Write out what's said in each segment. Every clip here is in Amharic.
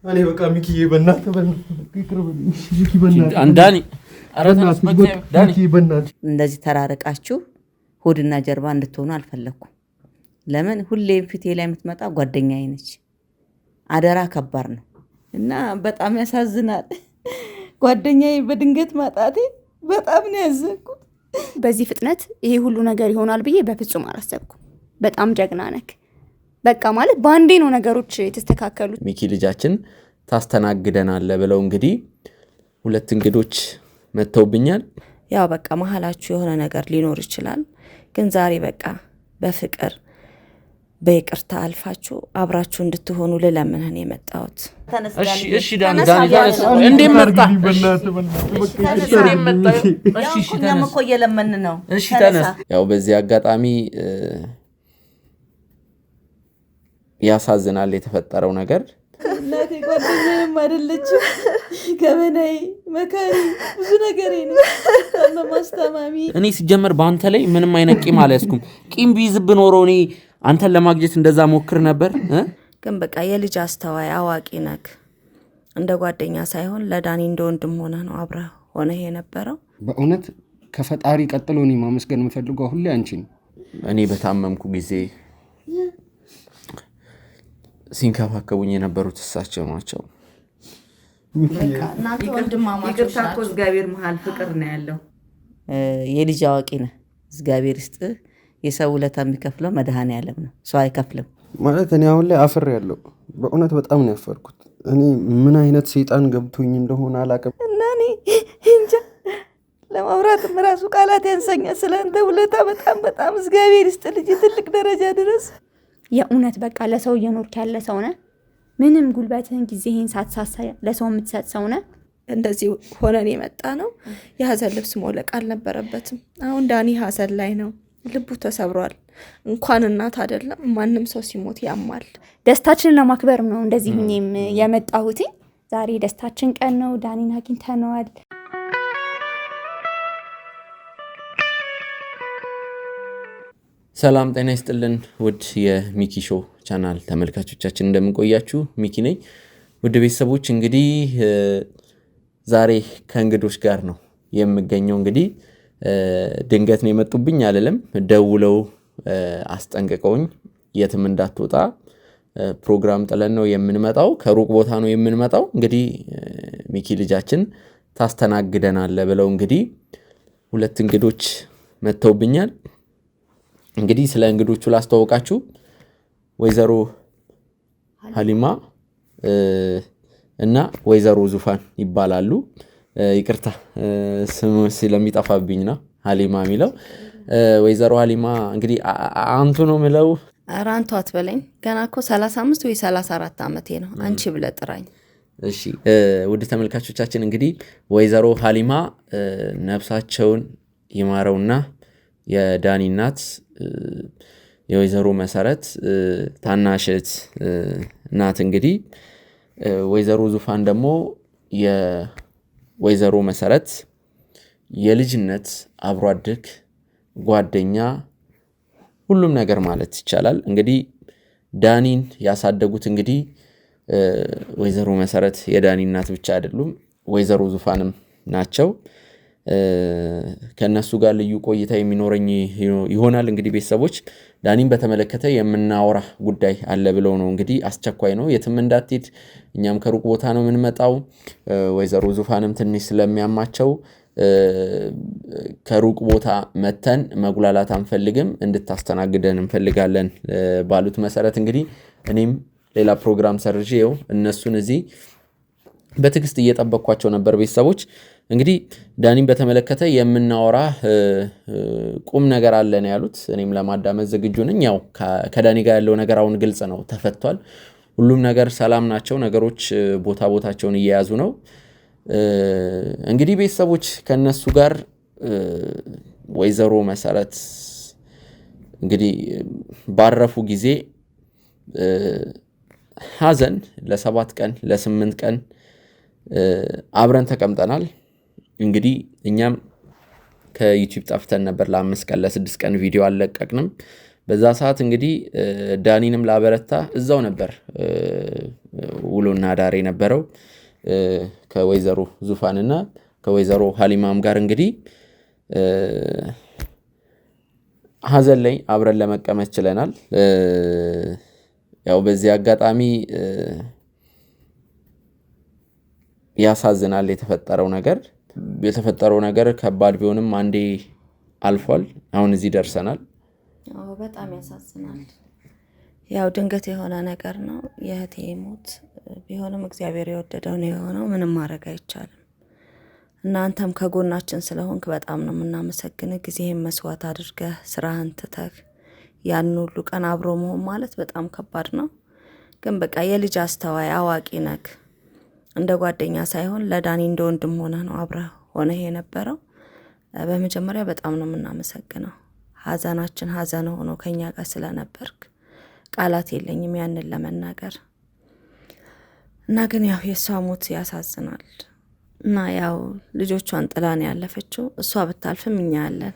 እኔ በቃ ሚኪዬ በእናትህ ሚኪ በእናትህ አንዳኒ እንደዚህ ተራርቃችሁ ሆድና ጀርባ እንድትሆኑ አልፈለኩም። ለምን ሁሌም ፊቴ ላይ የምትመጣ ጓደኛዬ ነች። አደራ ከባድ ነው እና በጣም ያሳዝናል። ጓደኛዬ በድንገት ማጣቴ በጣም ነው ያዘንኩት። በዚህ ፍጥነት ይሄ ሁሉ ነገር ይሆናል ብዬ በፍጹም አላሰብኩም። በጣም ጀግና ነክ። በቃ ማለት በአንዴ ነው ነገሮች የተስተካከሉት። ሚኪ ልጃችን ታስተናግደናል ብለው እንግዲህ ሁለት እንግዶች መተውብኛል። ያው በቃ መሀላችሁ የሆነ ነገር ሊኖር ይችላል፣ ግን ዛሬ በቃ በፍቅር በይቅርታ አልፋችሁ አብራችሁ እንድትሆኑ ልለምንህን የመጣሁት። እሺ ዳኒ እንዴ መጣ? እኛም እኮ እየለመን ነው። እሺ ተነስ። ያው በዚህ አጋጣሚ ያሳዝናል የተፈጠረው ነገር። እናቴ ጓደኛዬም አይደለችም፣ ገበናዬ፣ መካሪ፣ ብዙ ነገሬ ነው። ማስተማሚ እኔ ሲጀመር በአንተ ላይ ምንም አይነት ቂም አልያዝኩም። ቂም ቢይዝብ ኖሮ እኔ አንተን ለማግኘት እንደዛ ሞክር ነበር። ግን በቃ የልጅ አስተዋይ አዋቂ ነክ። እንደ ጓደኛ ሳይሆን ለዳኒ እንደ ወንድም ሆነ ነው አብረህ ሆነህ የነበረው። በእውነት ከፈጣሪ ቀጥሎ እኔ ማመስገን የምፈልገው ሁሌ አንቺን። እኔ በታመምኩ ጊዜ ሲንከባከቡኝ የነበሩት እሳቸው ናቸው። እናንተ ወንድማማቾች ይቅርታ እኮ እግዚአብሔር መሀል ፍቅር ነው ያለው። የልጅ አዋቂ ነህ። እግዚአብሔር ይስጥህ። የሰው ውለታ የሚከፍለው መድኃኔዓለም ነው፣ ሰው አይከፍልም። ማለት እኔ አሁን ላይ አፍር ያለው በእውነት በጣም ነው ያፈርኩት። እኔ ምን አይነት ሰይጣን ገብቶኝ እንደሆነ አላውቅም። እና እኔ እንጃ ለማውራትም ራሱ ቃላት ያንሰኛል። ስለአንተ ውለታ በጣም እግዚአብሔር ይስጥ ልጅ፣ ትልቅ ደረጃ ድረስ። የእውነት በቃ ለሰው እየኖርክ ያለ ሰው ነህ። ምንም ጉልበትህን ጊዜህን ሳትሳሳ ለሰው የምትሰጥ ሰው ነህ። እንደዚህ ሆነን የመጣ ነው። የሀዘን ልብስ መውለቅ አልነበረበትም። አሁን ዳኒ ሀዘን ላይ ነው፣ ልቡ ተሰብሯል። እንኳን እናት አይደለም ማንም ሰው ሲሞት ያማል። ደስታችንን ለማክበር ነው እንደዚህ እኔም የመጣሁት። ዛሬ ደስታችን ቀን ነው። ዳኒን አግኝተነዋል። ሰላም ጤና ይስጥልን ውድ የሚኪ ሾው ቻናል ተመልካቾቻችን፣ እንደምንቆያችሁ ሚኪ ነኝ። ውድ ቤተሰቦች እንግዲህ ዛሬ ከእንግዶች ጋር ነው የምገኘው። እንግዲህ ድንገት ነው የመጡብኝ አልልም፣ ደውለው አስጠንቅቀውኝ የትም እንዳትወጣ ፕሮግራም ጥለን ነው የምንመጣው፣ ከሩቅ ቦታ ነው የምንመጣው። እንግዲህ ሚኪ ልጃችን ታስተናግደናል ብለው እንግዲህ ሁለት እንግዶች መተውብኛል። እንግዲህ ስለ እንግዶቹ ላስተዋውቃችሁ። ወይዘሮ ሀሊማ እና ወይዘሮ ዙፋን ይባላሉ። ይቅርታ ስም ስለሚጠፋብኝ ነው ሀሊማ የሚለው። ወይዘሮ ሀሊማ እንግዲህ አንቱ ነው ምለው። ኧረ አንቱ አትበለኝ፣ ገና እኮ 35 ወይ 34 ዓመቴ ነው። አንቺ ብለህ ጥራኝ። እሺ ውድ ተመልካቾቻችን እንግዲህ ወይዘሮ ሀሊማ ነፍሳቸውን ይማረውና የዳኒ እናት የወይዘሮ መሰረት ታናሽት ናት። እንግዲህ ወይዘሮ ዙፋን ደግሞ የወይዘሮ መሰረት የልጅነት አብሮ አደግ ጓደኛ፣ ሁሉም ነገር ማለት ይቻላል። እንግዲህ ዳኒን ያሳደጉት እንግዲህ ወይዘሮ መሰረት የዳኒ እናት ብቻ አይደሉም፣ ወይዘሮ ዙፋንም ናቸው። ከነሱ ጋር ልዩ ቆይታ የሚኖረኝ ይሆናል። እንግዲህ ቤተሰቦች ዳኒን በተመለከተ የምናወራ ጉዳይ አለ ብለው ነው እንግዲህ አስቸኳይ ነው፣ የትም እንዳትሄድ፣ እኛም ከሩቅ ቦታ ነው የምንመጣው። ወይዘሮ ዙፋንም ትንሽ ስለሚያማቸው ከሩቅ ቦታ መተን መጉላላት አንፈልግም፣ እንድታስተናግደን እንፈልጋለን ባሉት መሰረት እንግዲህ እኔም ሌላ ፕሮግራም ሰርዤ ይኸው እነሱን እዚህ በትዕግስት እየጠበቅኳቸው ነበር። ቤተሰቦች እንግዲህ ዳኒን በተመለከተ የምናወራ ቁም ነገር አለ ነው ያሉት። እኔም ለማዳመጥ ዝግጁ ነኝ። ያው ከዳኒ ጋር ያለው ነገር አሁን ግልጽ ነው፣ ተፈቷል። ሁሉም ነገር ሰላም ናቸው። ነገሮች ቦታቸውን እየያዙ ነው። እንግዲህ ቤተሰቦች ከነሱ ጋር ወይዘሮ መሰረት እንግዲህ ባረፉ ጊዜ ሀዘን ለ7 ቀን ለ8 ቀን አብረን ተቀምጠናል። እንግዲህ እኛም ከዩቲዩብ ጠፍተን ነበር ለ5 ቀን ለ6 ቀን ቪዲዮ አልለቀቅንም። በዛ ሰዓት እንግዲህ ዳኒንም ላበረታ እዛው ነበር ውሎና ዳር የነበረው ከወይዘሮ ዙፋንና ከወይዘሮ ሀሊማም ጋር እንግዲህ ሀዘን ላይ አብረን ለመቀመጥ ችለናል። ያው በዚህ አጋጣሚ ያሳዝናል የተፈጠረው ነገር ከባድ ቢሆንም አንዴ አልፏል። አሁን እዚህ ደርሰናል። በጣም ያሳዝናል። ያው ድንገት የሆነ ነገር ነው የእህቴ ሞት ቢሆንም እግዚአብሔር የወደደው ነው የሆነው። ምንም ማድረግ አይቻልም። እናንተም ከጎናችን ስለሆንክ በጣም ነው የምናመሰግንህ። ጊዜህን መስዋዕት አድርገህ ስራህን ትተህ ያን ሁሉ ቀን አብሮ መሆን ማለት በጣም ከባድ ነው። ግን በቃ የልጅ አስተዋይ አዋቂ ነህ። እንደ ጓደኛ ሳይሆን ለዳኒ እንደ ወንድም ሆነህ ነው አብረህ ሆነህ የነበረው። በመጀመሪያ በጣም ነው የምናመሰግነው። ሀዘናችን ሀዘን ሆኖ ከኛ ጋር ስለነበርክ ቃላት የለኝም ያንን ለመናገር እና ግን ያው የሷ ሞት ያሳዝናል። እና ያው ልጆቿን ጥላን ያለፈችው እሷ ብታልፍም እኛ ያለን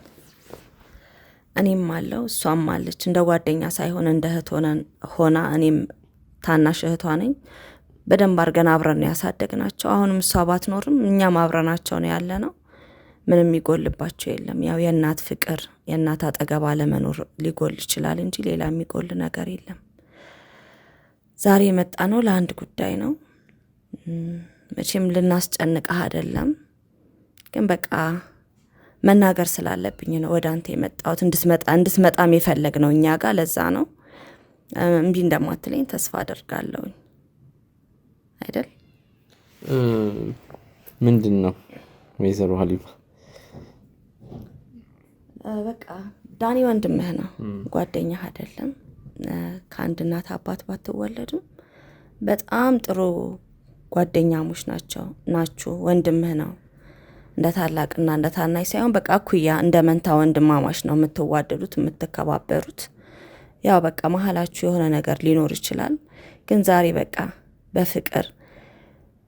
እኔም አለው እሷም አለች። እንደ ጓደኛ ሳይሆን እንደ እህት ሆና እኔም ታናሽ እህቷ ነኝ። በደንብ አድርገን አብረን ያሳደግናቸው። አሁንም እሷ ባትኖርም እኛም አብረናቸው ነው ያለነው። ምንም ይጎልባቸው የለም። ያው የእናት ፍቅር የእናት አጠገብ አለመኖር ሊጎል ይችላል እንጂ ሌላ የሚጎል ነገር የለም። ዛሬ የመጣ ነው ለአንድ ጉዳይ ነው። መቼም ልናስጨንቅህ አይደለም፣ ግን በቃ መናገር ስላለብኝ ነው ወደ አንተ የመጣሁት። እንድትመጣም የፈለግ ነው እኛ ጋር። ለዛ ነው እምቢ እንደማትለኝ ተስፋ አደርጋለሁ አይደል? ምንድን ነው ወይዘሮ ሀሊማ? በቃ ዳኒ ወንድምህ ነው፣ ጓደኛህ አይደለም። ከአንድ እናት አባት ባትወለድም በጣም ጥሩ ጓደኛሞች ናችሁ። ወንድምህ ነው። እንደ ታላቅና እንደ ታናሽ ሳይሆን በቃ እኩያ እንደ መንታ ወንድማማች ነው የምትዋደዱት፣ የምትከባበሩት። ያው በቃ መሀላችሁ የሆነ ነገር ሊኖር ይችላል፣ ግን ዛሬ በቃ በፍቅር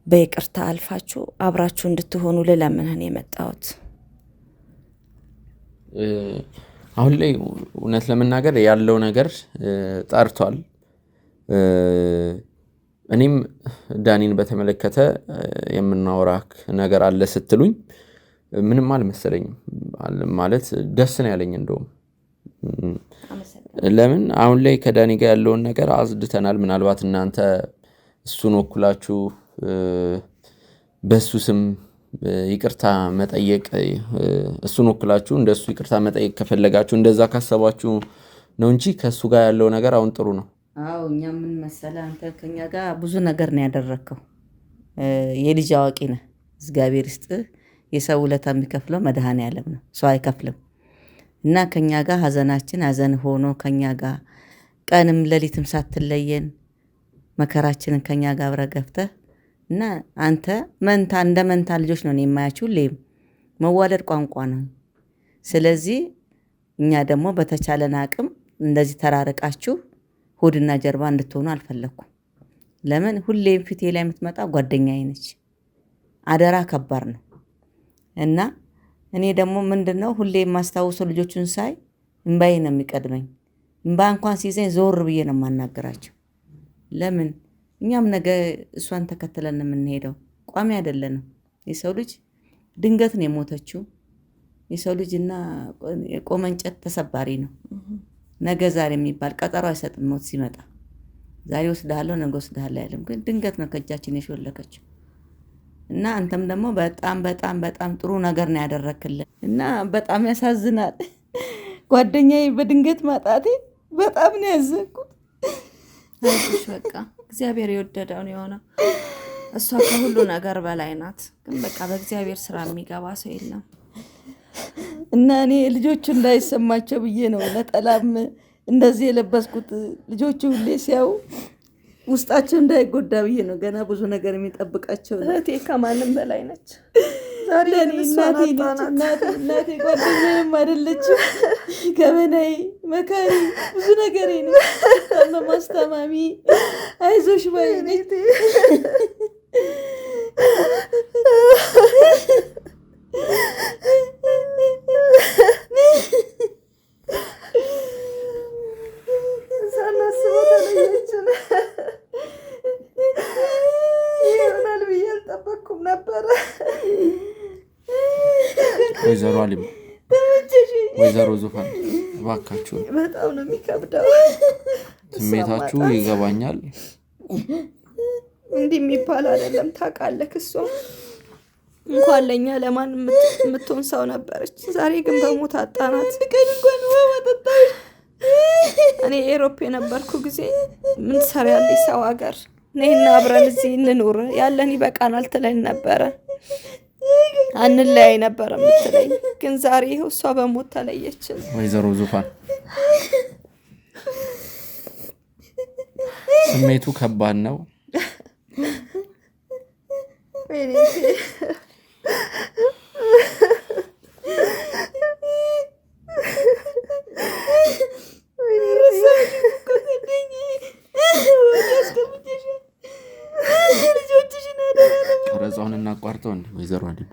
በይቅርታ አልፋችሁ አብራችሁ እንድትሆኑ ልለምንህን የመጣሁት። አሁን ላይ እውነት ለመናገር ያለው ነገር ጠርቷል። እኔም ዳኒን በተመለከተ የምናወራክ ነገር አለ ስትሉኝ ምንም አልመሰለኝም። ማለት ደስ ነው ያለኝ። እንደውም ለምን አሁን ላይ ከዳኒ ጋር ያለውን ነገር አዝድተናል። ምናልባት እናንተ እሱን ወክላችሁ በሱ ስም ይቅርታ መጠየቅ እሱን ወክላችሁ እንደሱ ይቅርታ መጠየቅ ከፈለጋችሁ እንደዛ ካሰባችሁ ነው እንጂ ከሱ ጋር ያለው ነገር አሁን ጥሩ ነው። አዎ እኛ ምን መሰለህ፣ አንተ ከኛ ጋር ብዙ ነገር ነው ያደረከው። የልጅ አዋቂ ነህ። እግዚአብሔር ይስጥህ። የሰው ውለታ የሚከፍለው መድኃኔዓለም ነው፣ ሰው አይከፍልም። እና ከኛ ጋር ሀዘናችን ሀዘን ሆኖ ከኛ ጋር ቀንም ሌሊትም ሳትለየን መከራችንን ከኛ ጋር አብረህ ገፍተህ እና አንተ እንደ መንታ ልጆች ነው የማያችሁ። ሁሌም መዋደድ ቋንቋ ነው። ስለዚህ እኛ ደግሞ በተቻለን አቅም እንደዚህ ተራርቃችሁ ሆድና ጀርባ እንድትሆኑ አልፈለኩም። ለምን ሁሌም ፊቴ ላይ የምትመጣ ጓደኛዬ ነች። አደራ ከባድ ነው እና እኔ ደግሞ ምንድነው ሁሌም ማስታወሰው ልጆቹን ሳይ እንባዬ ነው የሚቀድመኝ። እንባ እንኳን ሲይዘኝ ዞር ብዬ ነው የማናገራቸው። ለምን እኛም ነገ እሷን ተከትለን የምንሄደው ቋሚ አይደለንም። የሰው ልጅ ድንገት ነው የሞተችው። የሰው ልጅና የቆመ እንጨት ተሰባሪ ነው። ነገ ዛሬ የሚባል ቀጠሮ አይሰጥም። ሞት ሲመጣ ዛሬ ወስድሃለሁ ነገ ወስድሃለሁ አይልም። ግን ድንገት ነው ከእጃችን የሾለከችው እና አንተም ደግሞ በጣም በጣም በጣም ጥሩ ነገር ነው ያደረክልን እና በጣም ያሳዝናል። ጓደኛዬ በድንገት ማጣቴ በጣም ነው ያዘንኩት። አይዞሽ በቃ እግዚአብሔር የወደደው ነው የሆነው። እሷ ከሁሉ ነገር በላይ ናት። ግን በቃ በእግዚአብሔር ስራ የሚገባ ሰው የለም እና እኔ ልጆቹ እንዳይሰማቸው ብዬ ነው ነጠላም እንደዚህ የለበስኩት። ልጆቹ ሁሌ ሲያዩ ውስጣቸው እንዳይጎዳ ብዬ ነው። ገና ብዙ ነገር የሚጠብቃቸው ነው። እህቴ ከማንም በላይ ነች። ዛሬ እናቴ ጓደኛዬም አይደለችም። ገበናዬ፣ መካሪ፣ ብዙ ነገር ነች። ማስተማሚ አይዞሽ ባይ ነች። ወይዘሮ አሊማ፣ ወይዘሮ ዙፋን እባካችሁ በጣም ነው የሚከብደው። ስሜታችሁ ይገባኛል። እንዲህ የሚባል አይደለም ታውቃለህ። እሷ እንኳን ለእኛ ለማን የምትሆን ሰው ነበረች። ዛሬ ግን በሞት አጣናት። ቀን እንኳን ውሃ ማጠጣሽ። እኔ ኤሮፕ የነበርኩ ጊዜ ምን ትሰሪያለሽ ሰው ሀገር ነይና አብረን እዚህ እንኑር ያለን ይበቃናል ትለኝ ነበረ። አንለያይ ነበረ የምትለኝ። ግን ዛሬ ይኸው እሷ በሞት ተለየችን። ወይዘሮ ዙፋን ስሜቱ ከባድ ነው። ቀረጻውን እናቋርጠው እንዴ? ወይዘሮ አሊማ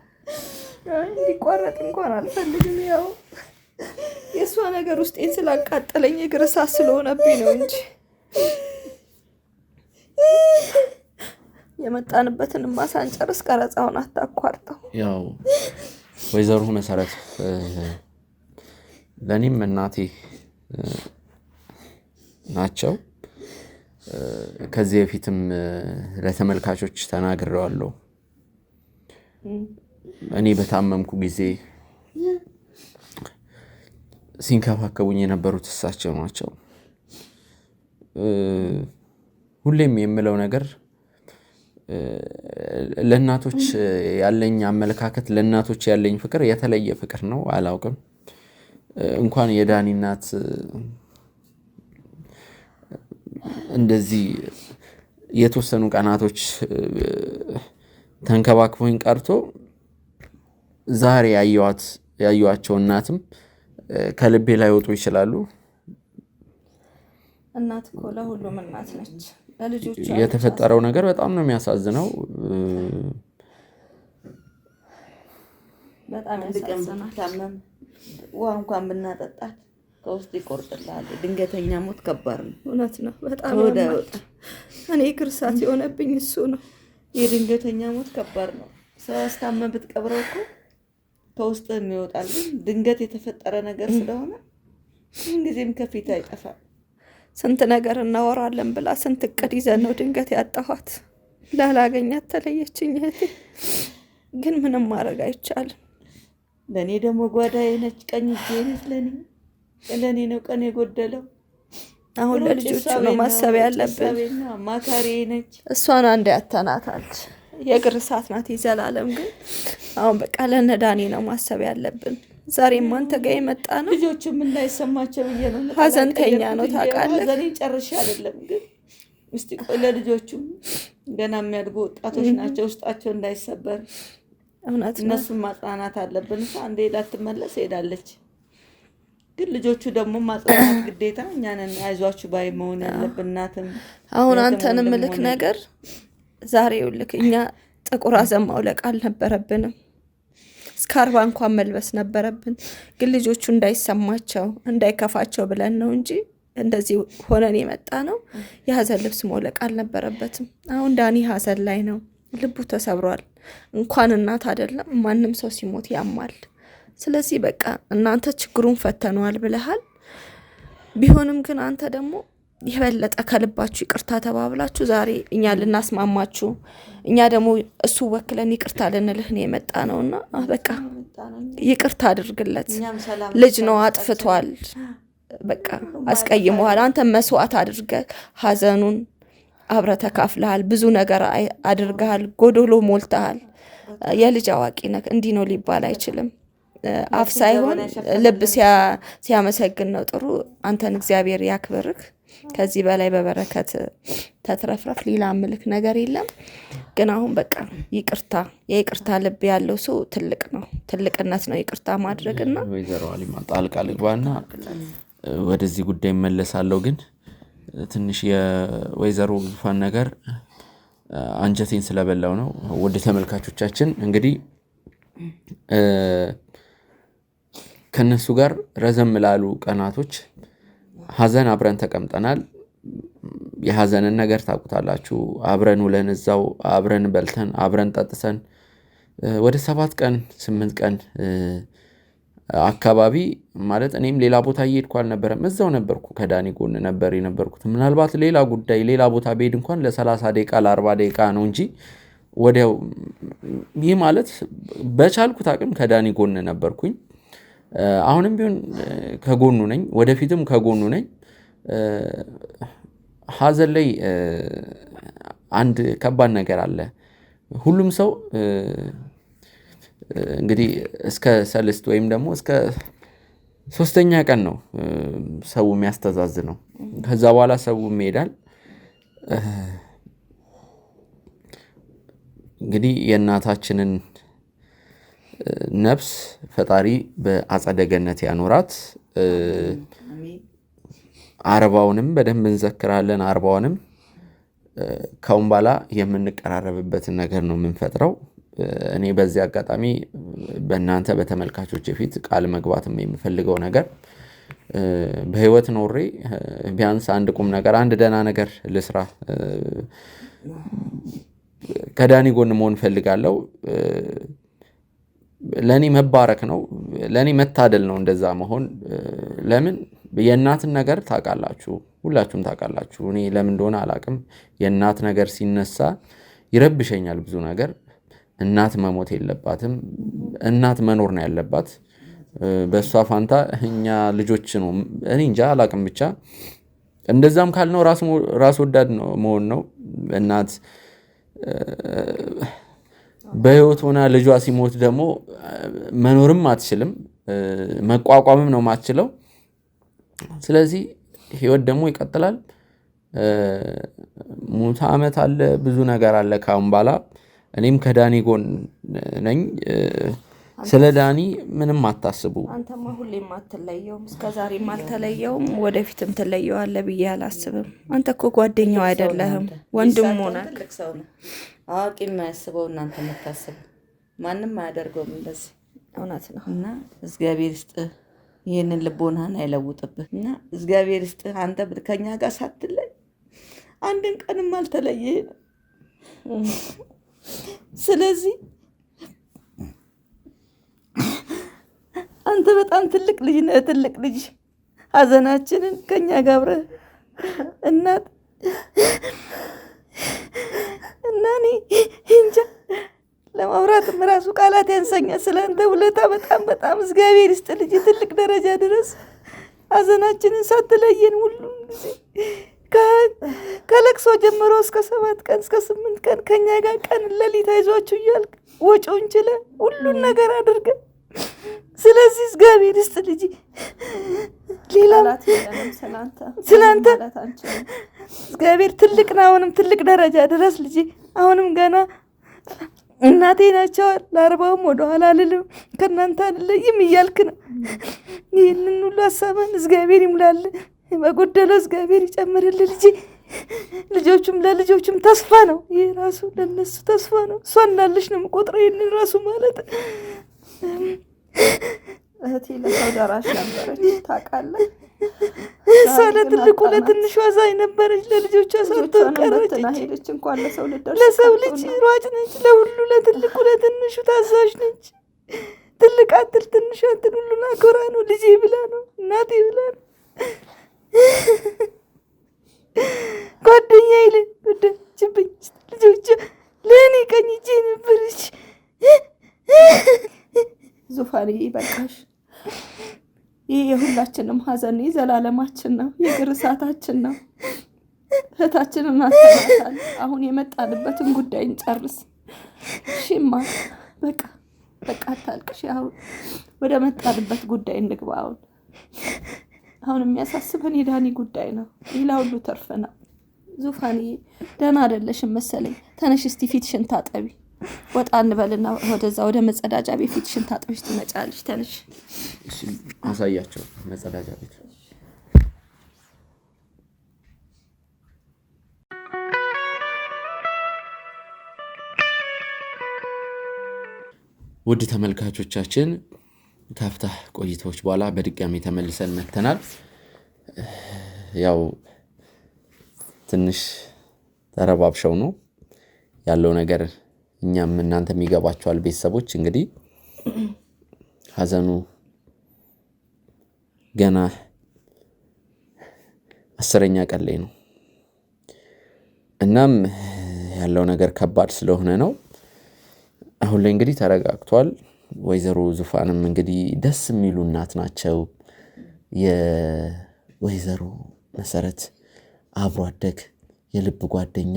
እንዲቋረጥ እንኳን አልፈልግም። ያው የእሷ ነገር ውስጤን ስላቃጠለኝ እግር እሳት ስለሆነብኝ ነው እንጂ የመጣንበትን ማሳንጨርስ ቀረጻውን አታቋርጠው። ያው ወይዘሮ መሰረት ለእኔም እናቴ ናቸው። ከዚህ በፊትም ለተመልካቾች ተናግሬዋለሁ። እኔ በታመምኩ ጊዜ ሲንከባከቡኝ የነበሩት እሳቸው ናቸው። ሁሌም የምለው ነገር ለእናቶች ያለኝ አመለካከት፣ ለእናቶች ያለኝ ፍቅር የተለየ ፍቅር ነው። አላውቅም እንኳን የዳኒ እናት እንደዚህ የተወሰኑ ቀናቶች ተንከባክቦኝ ቀርቶ ዛሬ ያዩዋቸው እናትም ከልቤ ላይ ወጡ ይችላሉ። እናት እኮ ለሁሉም እናት ነች። ለልጆቿ የተፈጠረው ነገር በጣም ነው የሚያሳዝነው። በጣም ያሳዝናል። ታመም ውሃ እንኳን ብናጠጣት ከውስጥ ይቆርጥልሃል። ድንገተኛ ሞት ከባድ ነው። እውነት ነው። በጣም ያማል። እኔ ግርሳት የሆነብኝ እሱ ነው። የድንገተኛ ሞት ከባድ ነው። ሰው አስታመም ብትቀብረው እኮ ከውስጥ የሚወጣል። ግን ድንገት የተፈጠረ ነገር ስለሆነ ምንጊዜም ከፊት አይጠፋም። ስንት ነገር እናወራለን ብላ ስንት እቅድ ይዘን ነው ድንገት ያጣኋት። ላላገኛት ተለየችኝ እህቴ። ግን ምንም ማድረግ አይቻልም። ለእኔ ደግሞ ጓዳዬ ነች፣ ቀኝ እጄ ነች። ለእኔ ነው ቀን የጎደለው። አሁን ለልጆቹ ነው ማሰብ ያለብን። ማካሪ ነች። እሷን አንድ ያተናታል። የእግር እሳት ናት የዘላለም። ግን አሁን በቃ ለእነ ዳኒ ነው ማሰብ ያለብን። ዛሬም አንተ ጋር የመጣ ነው ልጆቹም እንዳይሰማቸው ብዬ ነው። ሀዘንተኛ ነው ታውቃለህ። ሀዘኔ ጨርሼ አይደለም ግን እስቲ ቆይ ለልጆቹም ገና የሚያድጉ ወጣቶች ናቸው፣ ውስጣቸው እንዳይሰበር እውነት ነው። እነሱን ማጽናናት አለብን። አንዴ ላትመለስ ሄዳለች። ግን ልጆቹ ደግሞ ማጽናናት ግዴታ እኛንን አይዟችሁ ባይ መሆን ያለብን። እናትም አሁን አንተን ምልክ ነገር ዛሬ ይልክ እኛ ጥቁር አዘን ማውለቅ አልነበረብንም። ስካርባ እንኳን መልበስ ነበረብን። ግን ልጆቹ እንዳይሰማቸው እንዳይከፋቸው ብለን ነው እንጂ እንደዚህ ሆነን የመጣ ነው። የሀዘን ልብስ መውለቅ አልነበረበትም። አሁን ዳኒ ሀዘን ላይ ነው። ልቡ ተሰብሯል። እንኳን እናት አይደለም ማንም ሰው ሲሞት ያማል። ስለዚህ በቃ እናንተ ችግሩን ፈተነዋል ብለሃል። ቢሆንም ግን አንተ ደግሞ የበለጠ ከልባችሁ ይቅርታ ተባብላችሁ ዛሬ እኛ ልናስማማችሁ፣ እኛ ደግሞ እሱ ወክለን ይቅርታ ልንልህ ነው የመጣ ነውና በቃ ይቅርታ አድርግለት። ልጅ ነው አጥፍቷል። በቃ አስቀይመዋል። አንተ መስዋዕት አድርገህ ሀዘኑን አብረህ ተካፍለሃል። ብዙ ነገር አድርገሃል። ጎዶሎ ሞልተሃል። የልጅ አዋቂ ነህ። እንዲህ ነው ሊባል አይችልም። አፍ ሳይሆን ልብ ሲያመሰግን ነው ጥሩ። አንተን እግዚአብሔር ያክብርህ። ከዚህ በላይ በበረከት ተትረፍረፍ። ሌላ ምልክ ነገር የለም። ግን አሁን በቃ ይቅርታ፣ የይቅርታ ልብ ያለው ሰው ትልቅ ነው። ትልቅነት ነው ይቅርታ ማድረግና ወይዘሮ አሊማ ጣልቃ ልግባና ወደዚህ ጉዳይ መለሳለሁ። ግን ትንሽ የወይዘሮ ዙፋን ነገር አንጀቴን ስለበላው ነው። ወደ ተመልካቾቻችን እንግዲህ ከነሱ ጋር ረዘም ላሉ ቀናቶች ሀዘን አብረን ተቀምጠናል። የሀዘንን ነገር ታውቁታላችሁ። አብረን ውለን እዛው አብረን በልተን አብረን ጠጥተን ወደ 7 ቀን 8 ቀን አካባቢ ማለት እኔም ሌላ ቦታ እየሄድኩ አልነበረም፣ እዛው ነበርኩ፣ ከዳኒ ጎን ነበር የነበርኩት። ምናልባት ሌላ ጉዳይ ሌላ ቦታ ብሄድ እንኳን ለ30 ደቂቃ ለ40 ደቂቃ ነው እንጂ ወዲያው። ይህ ማለት በቻልኩት አቅም ከዳኒ ጎን ነበርኩኝ። አሁንም ቢሆን ከጎኑ ነኝ፣ ወደፊትም ከጎኑ ነኝ። ሀዘን ላይ አንድ ከባድ ነገር አለ። ሁሉም ሰው እንግዲህ እስከ ሰልስት ወይም ደግሞ እስከ 3ኛ ቀን ነው ሰው የሚያስተዛዝነው። ከዛ በኋላ ሰው ይሄዳል። እንግዲህ የእናታችንን ነፍስ ፈጣሪ በአጸደ ገነት ያኖራት። 40ውንም በደንብ እንዘክራለን። 40ውንም ካሁን በኋላ የምንቀራረብበትን ነገር ነው የምንፈጥረው። እኔ በዚህ አጋጣሚ በእናንተ በተመልካቾች ፊት ቃል መግባትም የምፈልገው ነገር በህይወት ኖሬ ቢያንስ አንድ ቁም ነገር አንድ ደህና ነገር ልስራ። ከዳኒ ጎን መሆን ፈልጋለሁ። ለኔ መባረክ ነው፣ ለኔ መታደል ነው እንደዛ መሆን። ለምን የእናትን ነገር ታውቃላችሁ፣ ሁላችሁም ታውቃላችሁ። እኔ ለምን እንደሆነ አላውቅም፣ የእናት ነገር ሲነሳ ይረብሸኛል ብዙ ነገር። እናት መሞት የለባትም፣ እናት መኖር ነው ያለባት። በእሷ ፋንታ እኛ ልጆች ነው። እኔ እንጃ አላውቅም፣ ብቻ እንደዛም ካልነው ራስ ወዳድ ነው መሆን ነው። እናት በህይወት ሆና ልጇ ሲሞት ደግሞ መኖርም አትችልም፣ መቋቋምም ነው ማትችለው። ስለዚህ ህይወት ደግሞ ይቀጥላል። ሙት ዓመት አለ፣ ብዙ ነገር አለ ካሁን በኋላ። እኔም ከዳኒ ጎን ነኝ። ስለ ዳኒ ምንም አታስቡ። አንተማ ሁሌም አትለየውም፣ እስከዛሬም አልተለየውም፣ ወደፊትም ትለየዋለህ ብዬ አላስብም። አንተ እኮ ጓደኛው አይደለህም፣ ወንድሙ ነህ። ትልቅ ሰው ነው። አዋቂ የማያስበው እናንተ የምታስቡ፣ ማንም አያደርገውም እንደዚህ። እውነት ነው። እና እግዚአብሔር ይስጥህ፣ ይህንን ልቦናህን አይለውጥብህ። እና እግዚአብሔር ይስጥህ። አንተ ከኛ ጋር ሳትለይ አንድን ቀንም አልተለየህ ነው። ስለዚህ አንተ በጣም ትልቅ ልጅ ነህ፣ ትልቅ ልጅ። ሀዘናችንን ከኛ ጋር አብረህ እናት እና እኔ እንጃ ለማውራትም ራሱ ቃላት ያንሰኛል። ስለ አንተ ውለታ በጣም እግዚአብሔር ይስጥ ልጅ፣ ትልቅ ደረጃ ድረስ ሀዘናችንን ሳትለየን ሁሉም ጊዜ ከለቅሶ ጀምሮ እስከ 7 ቀን እስከ 8 ቀን ከኛ ጋር ቀን ለሊት አይዟችሁ እያልክ ወጪውን ችለህ ሁሉን ነገር አድርገህ፣ ስለዚህ እግዚአብሔር ይስጥ ልጅ። ሌላ ስላንተ እግዚአብሔር ትልቅ ነው። አሁንም ትልቅ ደረጃ ድረስ ልጅ። አሁንም ገና እናቴ ናቸው፣ ለ40ውም ወደኋላ አልልም፣ ከእናንተ አልለይም እያልክ ነው። ይህንን ሁሉ ሀሳብን እግዚአብሔር ይሙላል፣ በጎደለው እግዚአብሔር ይጨምርል ልጅ። ለልጆቹም ተስፋ ነው። ይህ ራሱ ለነሱ ተስፋ ነው። እሷ እንዳለች ነው የምቆጥረው ይህንን ራሱ ማለት። እህቴ ለሰው ደራሽ ነበረች ታውቃለህ። እሷ ለትልቁ ለትንሹ አዛኝ ነበረች፣ ለልጆቿ ሳትሆን ቀረች። ሄደች እንኳን ለሰው ለሰው ልጅ ሯጭ ነች፣ ለሁሉ ለትልቁ ለትንሹ ታዛዥ ነች። ትልቅ አትል ትንሹ አትል ሁሉን አክብራ ነው ልጄ ብላ ነው እናቴ ብላ ነው ጓደኛ ይል ወደችብኝ። ልጆቿ ለእኔ ቀኝ እጄ ነበረች። ዙፋኔ በቃሽ። ይህ የሁላችንም ሀዘን የዘላለማችን ነው፣ የእግር እሳታችን ነው። እህታችንን አተናታል። አሁን የመጣንበትን ጉዳይ እንጨርስ። እሺማ በቃ አታልቅሽ። አሁን ወደ መጣንበት ጉዳይ እንግባ። አሁን የሚያሳስበን የዳኒ ጉዳይ ነው። ሌላ ሁሉ ተርፈናል። ዙፋኔ ደህና አይደለሽም መሰለኝ። ተነሽ እስቲ ፊትሽን ታጠቢ። ወጣ እንበልና ወደዛ ወደ መጸዳጃ ቤት ፊትሽን ታጥበሽ ትመጫለሽ። ተነሽ። አሳያቸው መጸዳጃ ቤት። ውድ ተመልካቾቻችን ካፍታ ቆይታዎች በኋላ በድጋሚ ተመልሰን መተናል። ያው ትንሽ ተረባብሸው ነው ያለው ነገር፣ እኛም እናንተም ይገባችኋል ቤተሰቦች። እንግዲህ ሀዘኑ ገና 10ኛ ቀን ላይ ነው። እናም ያለው ነገር ከባድ ስለሆነ ነው። አሁን ላይ እንግዲህ ተረጋግቷል። ወይዘሮ ዙፋንም እንግዲህ ደስ የሚሉ እናት ናቸው። የወይዘሮ መሰረት አብሮ አደግ የልብ ጓደኛ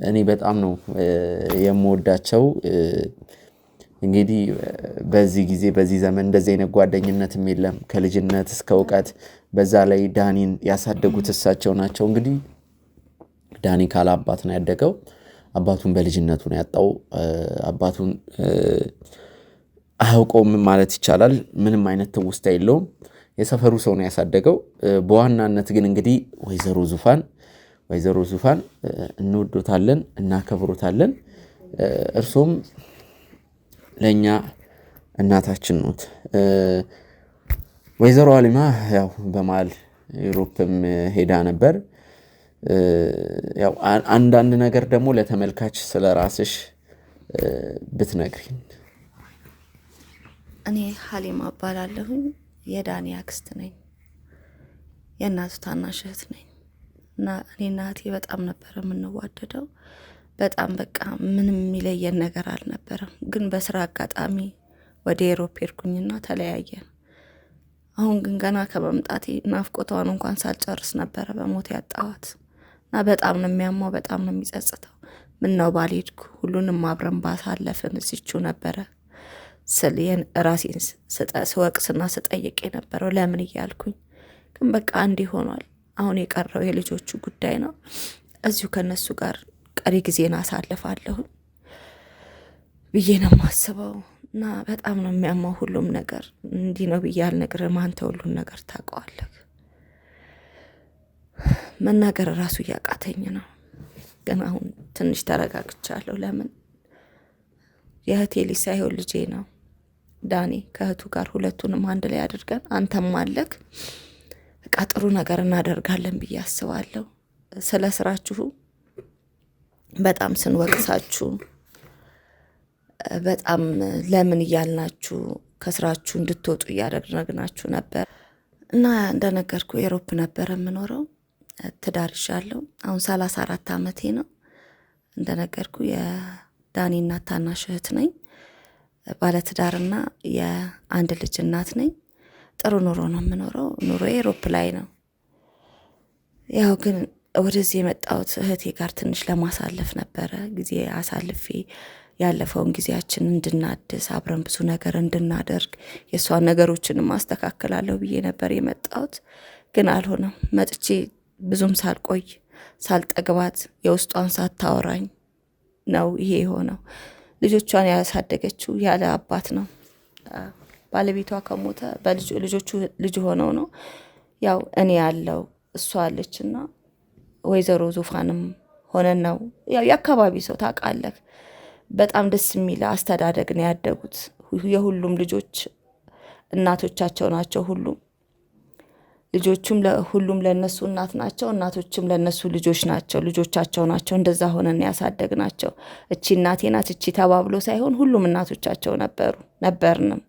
እኔ በጣም ነው የምወዳቸው። እንግዲህ በዚህ ጊዜ በዚህ ዘመን እንደዚህ አይነት ጓደኝነትም የለም ከልጅነት እስከ እውቀት። በዛ ላይ ዳኒን ያሳደጉት እሳቸው ናቸው። እንግዲህ ዳኒ ካለ አባት ነው ያደገው። አባቱን በልጅነቱ ነው ያጣው። አባቱን አያውቀውም ማለት ይቻላል። ምንም አይነት ትውስታ የለውም። የሰፈሩ ሰው ነው ያሳደገው። በዋናነት ግን እንግዲህ ወይዘሮ ዙፋን እንወዶታለን፣ እናከብሮታለን። እርሱም ለኛ እናታችን ኖት። ወይዘሮ አሊማ ያው በመሃል ዩሮፕም ሄዳ ነበር። ያው አንዳንድ ነገር ደግሞ ለተመልካች ስለራስሽ ብትነግሪኝ። እኔ ሀሊማ እባላለሁኝ። የዳኒ አክስት ነኝ። የእናቱ ታናሽ እህት ነኝ እና እኔና እህቴ በጣም ነበር የምንዋደደው። በጣም በቃ ምንም የሚለየን ነገር አልነበረም። ግን በስራ አጋጣሚ ወደ ኤሮፕ ሄድኩኝና ተለያየን። አሁን ግን ገና ከመምጣቴ ናፍቆቷን እንኳን ሳልጨርስ ነበረ በሞት ያጣዋት እና በጣም ነው የሚያማው፣ በጣም ነው የሚጸጽተው። ምነው ባልሄድኩ ሁሉንም አብረን ባሳለፍን እዚቹ ነበረ ስል ራሴን ስወቅስና ስጠይቅ የነበረው ለምን እያልኩኝ። ግን በቃ እንዲህ ሆኗል። አሁን የቀረው የልጆቹ ጉዳይ ነው። እዚሁ ከነሱ ጋር ቀሪ ጊዜን አሳልፋለሁ ብዬ ነው የማስበው እና በጣም ነው የሚያማው ሁሉም ነገር። እንዲህ ነው ብዬ አልነግርህም፣ አንተ ሁሉን ነገር ታውቀዋለህ። መናገር ራሱ እያቃተኝ ነው። ግን አሁን ትንሽ ተረጋግቻለሁ። ለምን የእህቴ ልጅ ሳይሆን ልጄ ነው ዳኒ። ከእህቱ ጋር ሁለቱንም አንድ ላይ አድርገን አንተም አለክ በቃ ጥሩ ነገር እናደርጋለን ብዬ አስባለሁ። ስለ ስራችሁ በጣም ስንወቅሳችሁ በጣም ለምን እያልናችሁ ከስራችሁ እንድትወጡ እያደረግናችሁ ነበር እና እንደነገርኩ ኤሮፕ ነበር የምኖረው። ትዳር ይዣለሁ። አሁን 34 ዓመቴ ነው። እንደነገርኩ የዳኒ እናት ታናሽ እህት ነኝ። ባለትዳርና የአንድ ልጅ እናት ነኝ። ጥሩ ኑሮ ነው የምኖረው። ኑሮ ኤሮፕ ላይ ነው። ያው ግን ወደዚህ የመጣሁት እህቴ ጋር ትንሽ ለማሳለፍ ነበረ። ጊዜ አሳልፌ ያለፈውን ጊዜያችን እንድናድስ አብረን ብዙ ነገር እንድናደርግ የእሷን ነገሮችን ማስተካከላለሁ ብዬ ነበር የመጣሁት። ግን አልሆነም። መጥቼ ብዙም ሳልቆይ ሳልጠግባት የውስጧን ሳታወራኝ ነው ይሄ የሆነው። ልጆቿን ያሳደገችው ያለ አባት ነው። ባለቤቷ ከሞተ ልጆቹ ልጅ ሆነው ነው። ያው እኔ ያለው እሷ አለችና ወይዘሮ ዙፋንም ሆነን ነው። ያው የአካባቢ ሰው ታውቃለህ፣ በጣም ደስ የሚል አስተዳደግ ነው ያደጉት። የሁሉም ልጆች እናቶቻቸው ናቸው። ሁሉም ልጆቹም ሁሉም ለነሱ እናት ናቸው፣ እናቶችም ለነሱ ልጆች ናቸው፣ ልጆቻቸው ናቸው። እንደዛ ሆነን ያሳደግናቸው። እቺ እናቴ ናት እቺ ተባብሎ ሳይሆን ሁሉም እናቶቻቸው ነበርንም።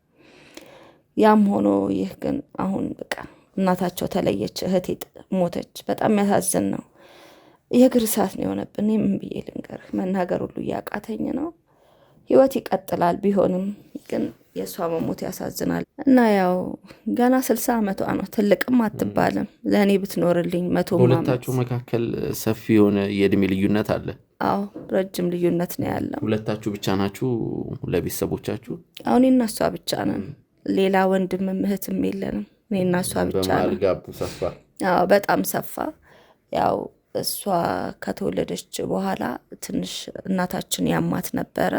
ያም ሆኖ ይህ ግን አሁን በቃ እናታቸው ተለየች፣ እህቴ ሞተች። በጣም ያሳዝን ነው። የእግር እሳት ነው የሆነብን። ምን ብዬ ልንገርህ? መናገር ሁሉ እያቃተኝ ነው። ህይወት ይቀጥላል። ቢሆንም ግን የእሷ መሞት ያሳዝናል እና ያው ገና 60 ዓመቷ ነው። ትልቅም አትባልም። ለእኔ ብትኖርልኝ 100 ዓመት። ሁለታችሁ መካከል ሰፊ የሆነ የእድሜ ልዩነት አለ? አዎ ረጅም ልዩነት ነው ያለው። ሁለታችሁ ብቻ ናችሁ ለቤተሰቦቻችሁ? አሁን እኔና እሷ ብቻ ነን። ሌላ ወንድምም እህትም የለንም። እኔና እሷ ብቻ ነን። በመሃል ጋቡ ሰፋ? አዎ በጣም ሰፋ። ያው እሷ ከተወለደች በኋላ ትንሽ እናታችን ያማት ነበረ።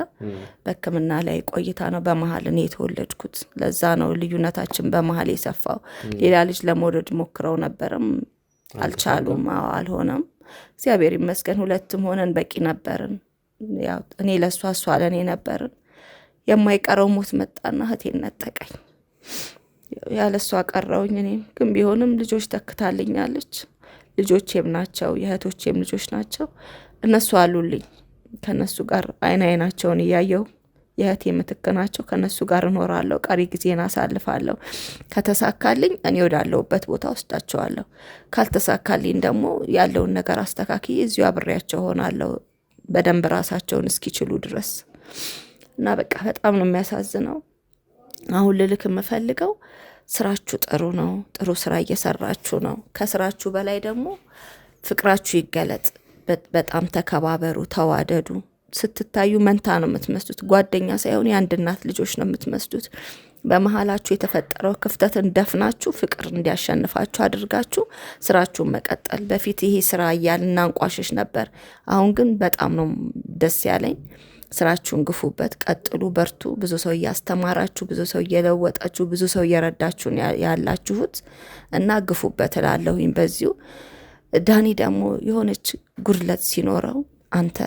በሕክምና ላይ ቆይታ ነው በመሃል እኔ የተወለድኩት። ለዛ ነው ልዩነታችን በመሃል የሰፋው። ሌላ ልጅ ለመውለድ ሞክረው ነበርም አልቻሉም። አልሆነም። እግዚአብሔር ይመስገን ሁለትም ሆነን በቂ ነበርን። ያው እኔ ለእሷ እሷ ለእኔ ነበርን። የማይቀረው ሞት መጣና እህቴን ነጠቀኝ። ያለ እሷ ቀረውኝ። እኔም ግን ቢሆንም ልጆች ተክታልኛለች። ልጆቼም ናቸው፣ የእህቶቼም ልጆች ናቸው። እነሱ አሉልኝ። ከነሱ ጋር አይናቸውን እያየው የእህቴ ምትክ ናቸው። ከነሱ ጋር እኖራለሁ፣ ቀሪ ጊዜን አሳልፋለሁ። ከተሳካልኝ እኔ ወዳለሁበት ቦታ ወስዳቸዋለሁ። ካልተሳካልኝ ደግሞ ያለውን ነገር አስተካክዬ እዚሁ አብሬያቸው ሆናለሁ በደንብ ራሳቸውን እስኪችሉ ድረስ እና በቃ በጣም ነው የሚያሳዝነው። አሁን ልልክ የምፈልገው ስራችሁ ጥሩ ነው፣ ጥሩ ስራ እየሰራችሁ ነው። ከስራችሁ በላይ ደግሞ ፍቅራችሁ ይገለጥ። በጣም ተከባበሩ፣ ተዋደዱ። ስትታዩ መንታ ነው የምትመስሉት፣ ጓደኛ ሳይሆን የአንድ እናት ልጆች ነው የምትመስሉት። በመሀላችሁ የተፈጠረው ክፍተትን ደፍናችሁ ፍቅር እንዲያሸንፋችሁ አድርጋችሁ ስራችሁን መቀጠል። በፊት ይሄ ስራ እያልን እናንቋሽሽ ነበር። አሁን ግን በጣም ነው ደስ ያለኝ። ስራችሁን ግፉበት፣ ቀጥሉ፣ በርቱ። ብዙ ሰው እያስተማራችሁ፣ ብዙ ሰው እየለወጣችሁ፣ ብዙ ሰው እየረዳችሁን ያላችሁት እና ግፉበት እላለሁኝ። በዚሁ ዳኒ ደግሞ የሆነች ጉድለት ሲኖረው አንተ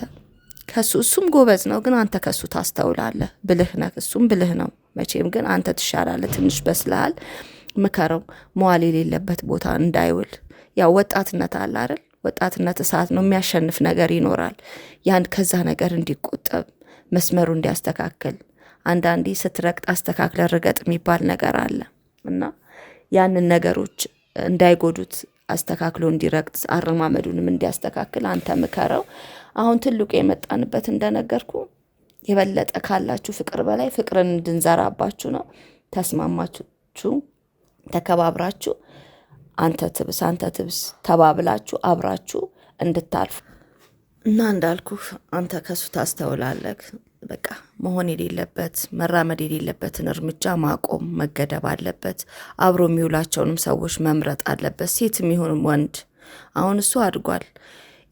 ከሱ እሱም ጎበዝ ነው፣ ግን አንተ ከሱ ታስተውላለህ። ብልህ ነህ፣ እሱም ብልህ ነው። መቼም ግን አንተ ትሻላለህ፣ ትንሽ በስልሃል። ምከረው፣ መዋል የሌለበት ቦታ እንዳይውል። ያው ወጣትነት አለ አይደል? ወጣትነት እሳት ነው፣ የሚያሸንፍ ነገር ይኖራል። ያን ከዛ ነገር እንዲቆጠብ፣ መስመሩ እንዲያስተካክል። አንዳንዴ ስትረግጥ አስተካክለ ርገጥ የሚባል ነገር አለ እና ያንን ነገሮች እንዳይጎዱት አስተካክሎ እንዲረግጥ፣ አረማመዱንም እንዲያስተካክል አንተ ምከረው። አሁን ትልቁ የመጣንበት እንደነገርኩ የበለጠ ካላችሁ ፍቅር በላይ ፍቅርን እንድንዘራባችሁ ነው። ተስማማችሁ፣ ተከባብራችሁ፣ አንተ ትብስ ተባብላችሁ አብራችሁ እንድታልፉ እና እንዳልኩህ አንተ ከሱ ታስተውላለህ። በቃ መሆን የሌለበት መራመድ የሌለበትን እርምጃ ማቆም መገደብ አለበት። አብሮ የሚውላቸውንም ሰዎች መምረጥ አለበት፣ ሴትም ይሁን ወንድ። አሁን እሱ አድጓል፣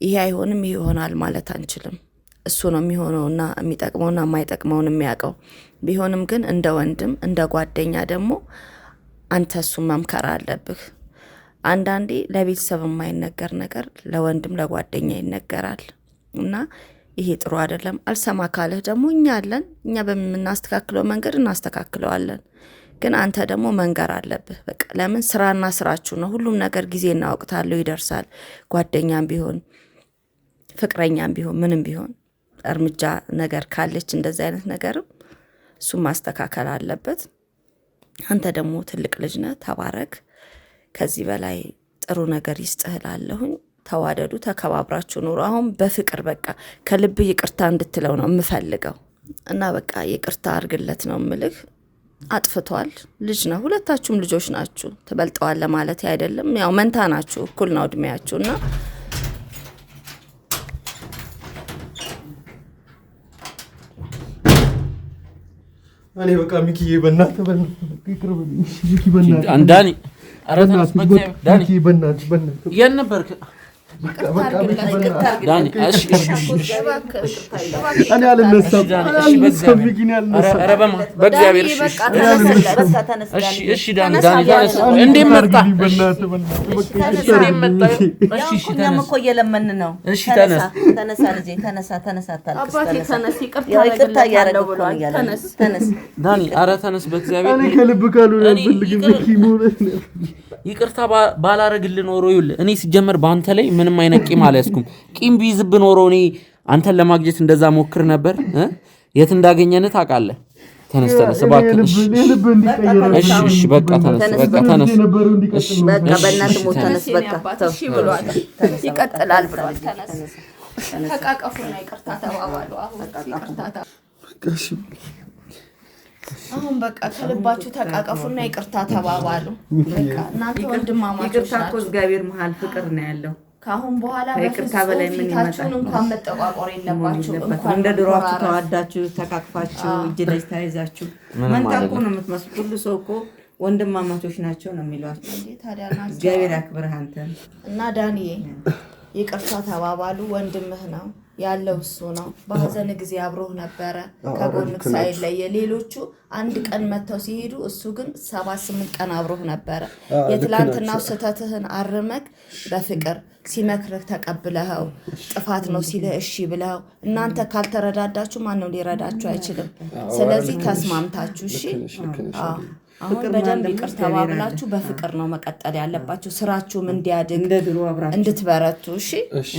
ይሄ አይሆንም ይሄ ይሆናል ማለት አንችልም። እሱ ነው የሚሆነውና የሚጠቅመውና የማይጠቅመውን የሚያውቀው። ቢሆንም ግን እንደ ወንድም እንደ ጓደኛ ደግሞ አንተ እሱን መምከር አለብህ። አንዳንዴ ለቤተሰብ የማይነገር ነገር ለወንድም ለጓደኛ ይነገራል እና ይሄ ጥሩ አይደለም። አልሰማ ካለህ ደግሞ እኛ አለን፣ እኛ በምናስተካክለው መንገድ እናስተካክለዋለን። ግን አንተ ደግሞ መንገር አለብህ። በቃ ለምን ስራና ስራችሁ ነው። ሁሉም ነገር ጊዜና ወቅት አለው፣ ይደርሳል። ጓደኛም ቢሆን ፍቅረኛም ቢሆን ምንም ቢሆን እርምጃ ነገር ካለች እንደዚህ አይነት ነገርም እሱም ማስተካከል አለበት። አንተ ደግሞ ትልቅ ልጅ ነህ፣ ተባረክ። ከዚህ በላይ ጥሩ ነገር ይስጥህላለሁኝ። ተዋደዱ፣ ተከባብራችሁ ኑሩ። አሁን በፍቅር በቃ ከልብ ይቅርታ እንድትለው ነው የምፈልገው እና በቃ ይቅርታ አድርግለት ነው የምልህ። አጥፍቷል፣ ልጅ ነው። ሁለታችሁም ልጆች ናችሁ። ትበልጠዋለህ ማለት አይደለም። ያው መንታ ናችሁ፣ እኩል ነው እድሜያችሁ እና እኔ በቃ ሚኪዬ በእናትህ ዳኒ፣ ኧረ ተነስ ዳኒ፣ የት ነበርክ? ዳኒ እኔ አልነሳም፣ በእግዚአብሔር እሺ ዳኒ ተነስ። እንዴት መጣ? እኛም እኮ እየለመን ነው። እሺ ተነስ፣ ተነሳ ልጄ፣ ተነሳ። አባቴ ተነስ፣ ይቅርታ እያደረገ እኮ ነው እያለ። ተነስ ዳኒ፣ ኧረ ተነስ በእግዚአብሔር። እኔ ከልብ ካልሆነ አልፈልግም ሚኪ። ይቅርታ ባላረግልህ ኖሮ ይኸውልህ፣ እኔ ሲጀመር በአንተ ላይ ምንም አይነት ቂም አልያዝኩም። ቂም ቢይዝብህ ኖሮ እኔ አንተን ለማግኘት እንደዛ ሞክር ነበር። የት እንዳገኘንህ ታውቃለህ። ተነስ እባክህ። እሺ በቃ ተነስ። በቃ በእናትህ ሞት ተነስ። በቃ ይቀጥላል ብሏል። ተነስ፣ ተቃቀፉና ይቅርታ ተባባሉ። አሁን በቃ ከልባችሁ ተቃቀፉና ይቅርታ ተባባሉ። በቃ እናንተ ወንድማማቾች ይቅርታ እኮ እግዚአብሔር መሀል ፍቅር ነው ያለው። ካሁን በኋላ ከይቅርታ በላይ ምን ይመጣል? እንኳን መጠቋቆር የለባችሁ። እንኳን እንደ ድሮአችሁ ተዋዳችሁ ተቃቅፋችሁ እጅ ለእጅ ተያይዛችሁ መንታ እኮ ነው የምትመስሉት። ሁሉ ሰው እኮ ወንድማማቾች ናቸው ነው የሚሏቸው። እግዚአብሔር ያክብርህ አንተን እና ዳንዬ። ይቅርታ ተባባሉ። ወንድምህ ነው ያለው፣ እሱ ነው። በሀዘን ጊዜ አብሮህ ነበረ፣ ከጎንክ ሳይለየ። ሌሎቹ አንድ ቀን መጥተው ሲሄዱ፣ እሱ ግን 7-8 ቀን አብሮህ ነበረ። የትላንትናው ስህተትህን አርመክ በፍቅር ሲመክርህ ተቀብለኸው፣ ጥፋት ነው ሲልህ እሺ ብለኸው። እናንተ ካልተረዳዳችሁ ማንም ሊረዳችሁ አይችልም። ስለዚህ ተስማምታችሁ እሺ። አሁን በደንብ ይቅር ተባብላችሁ በፍቅር ነው መቀጠል ያለባችሁ። ስራችሁም እንዲያድግ እንድትበረቱ እሺ።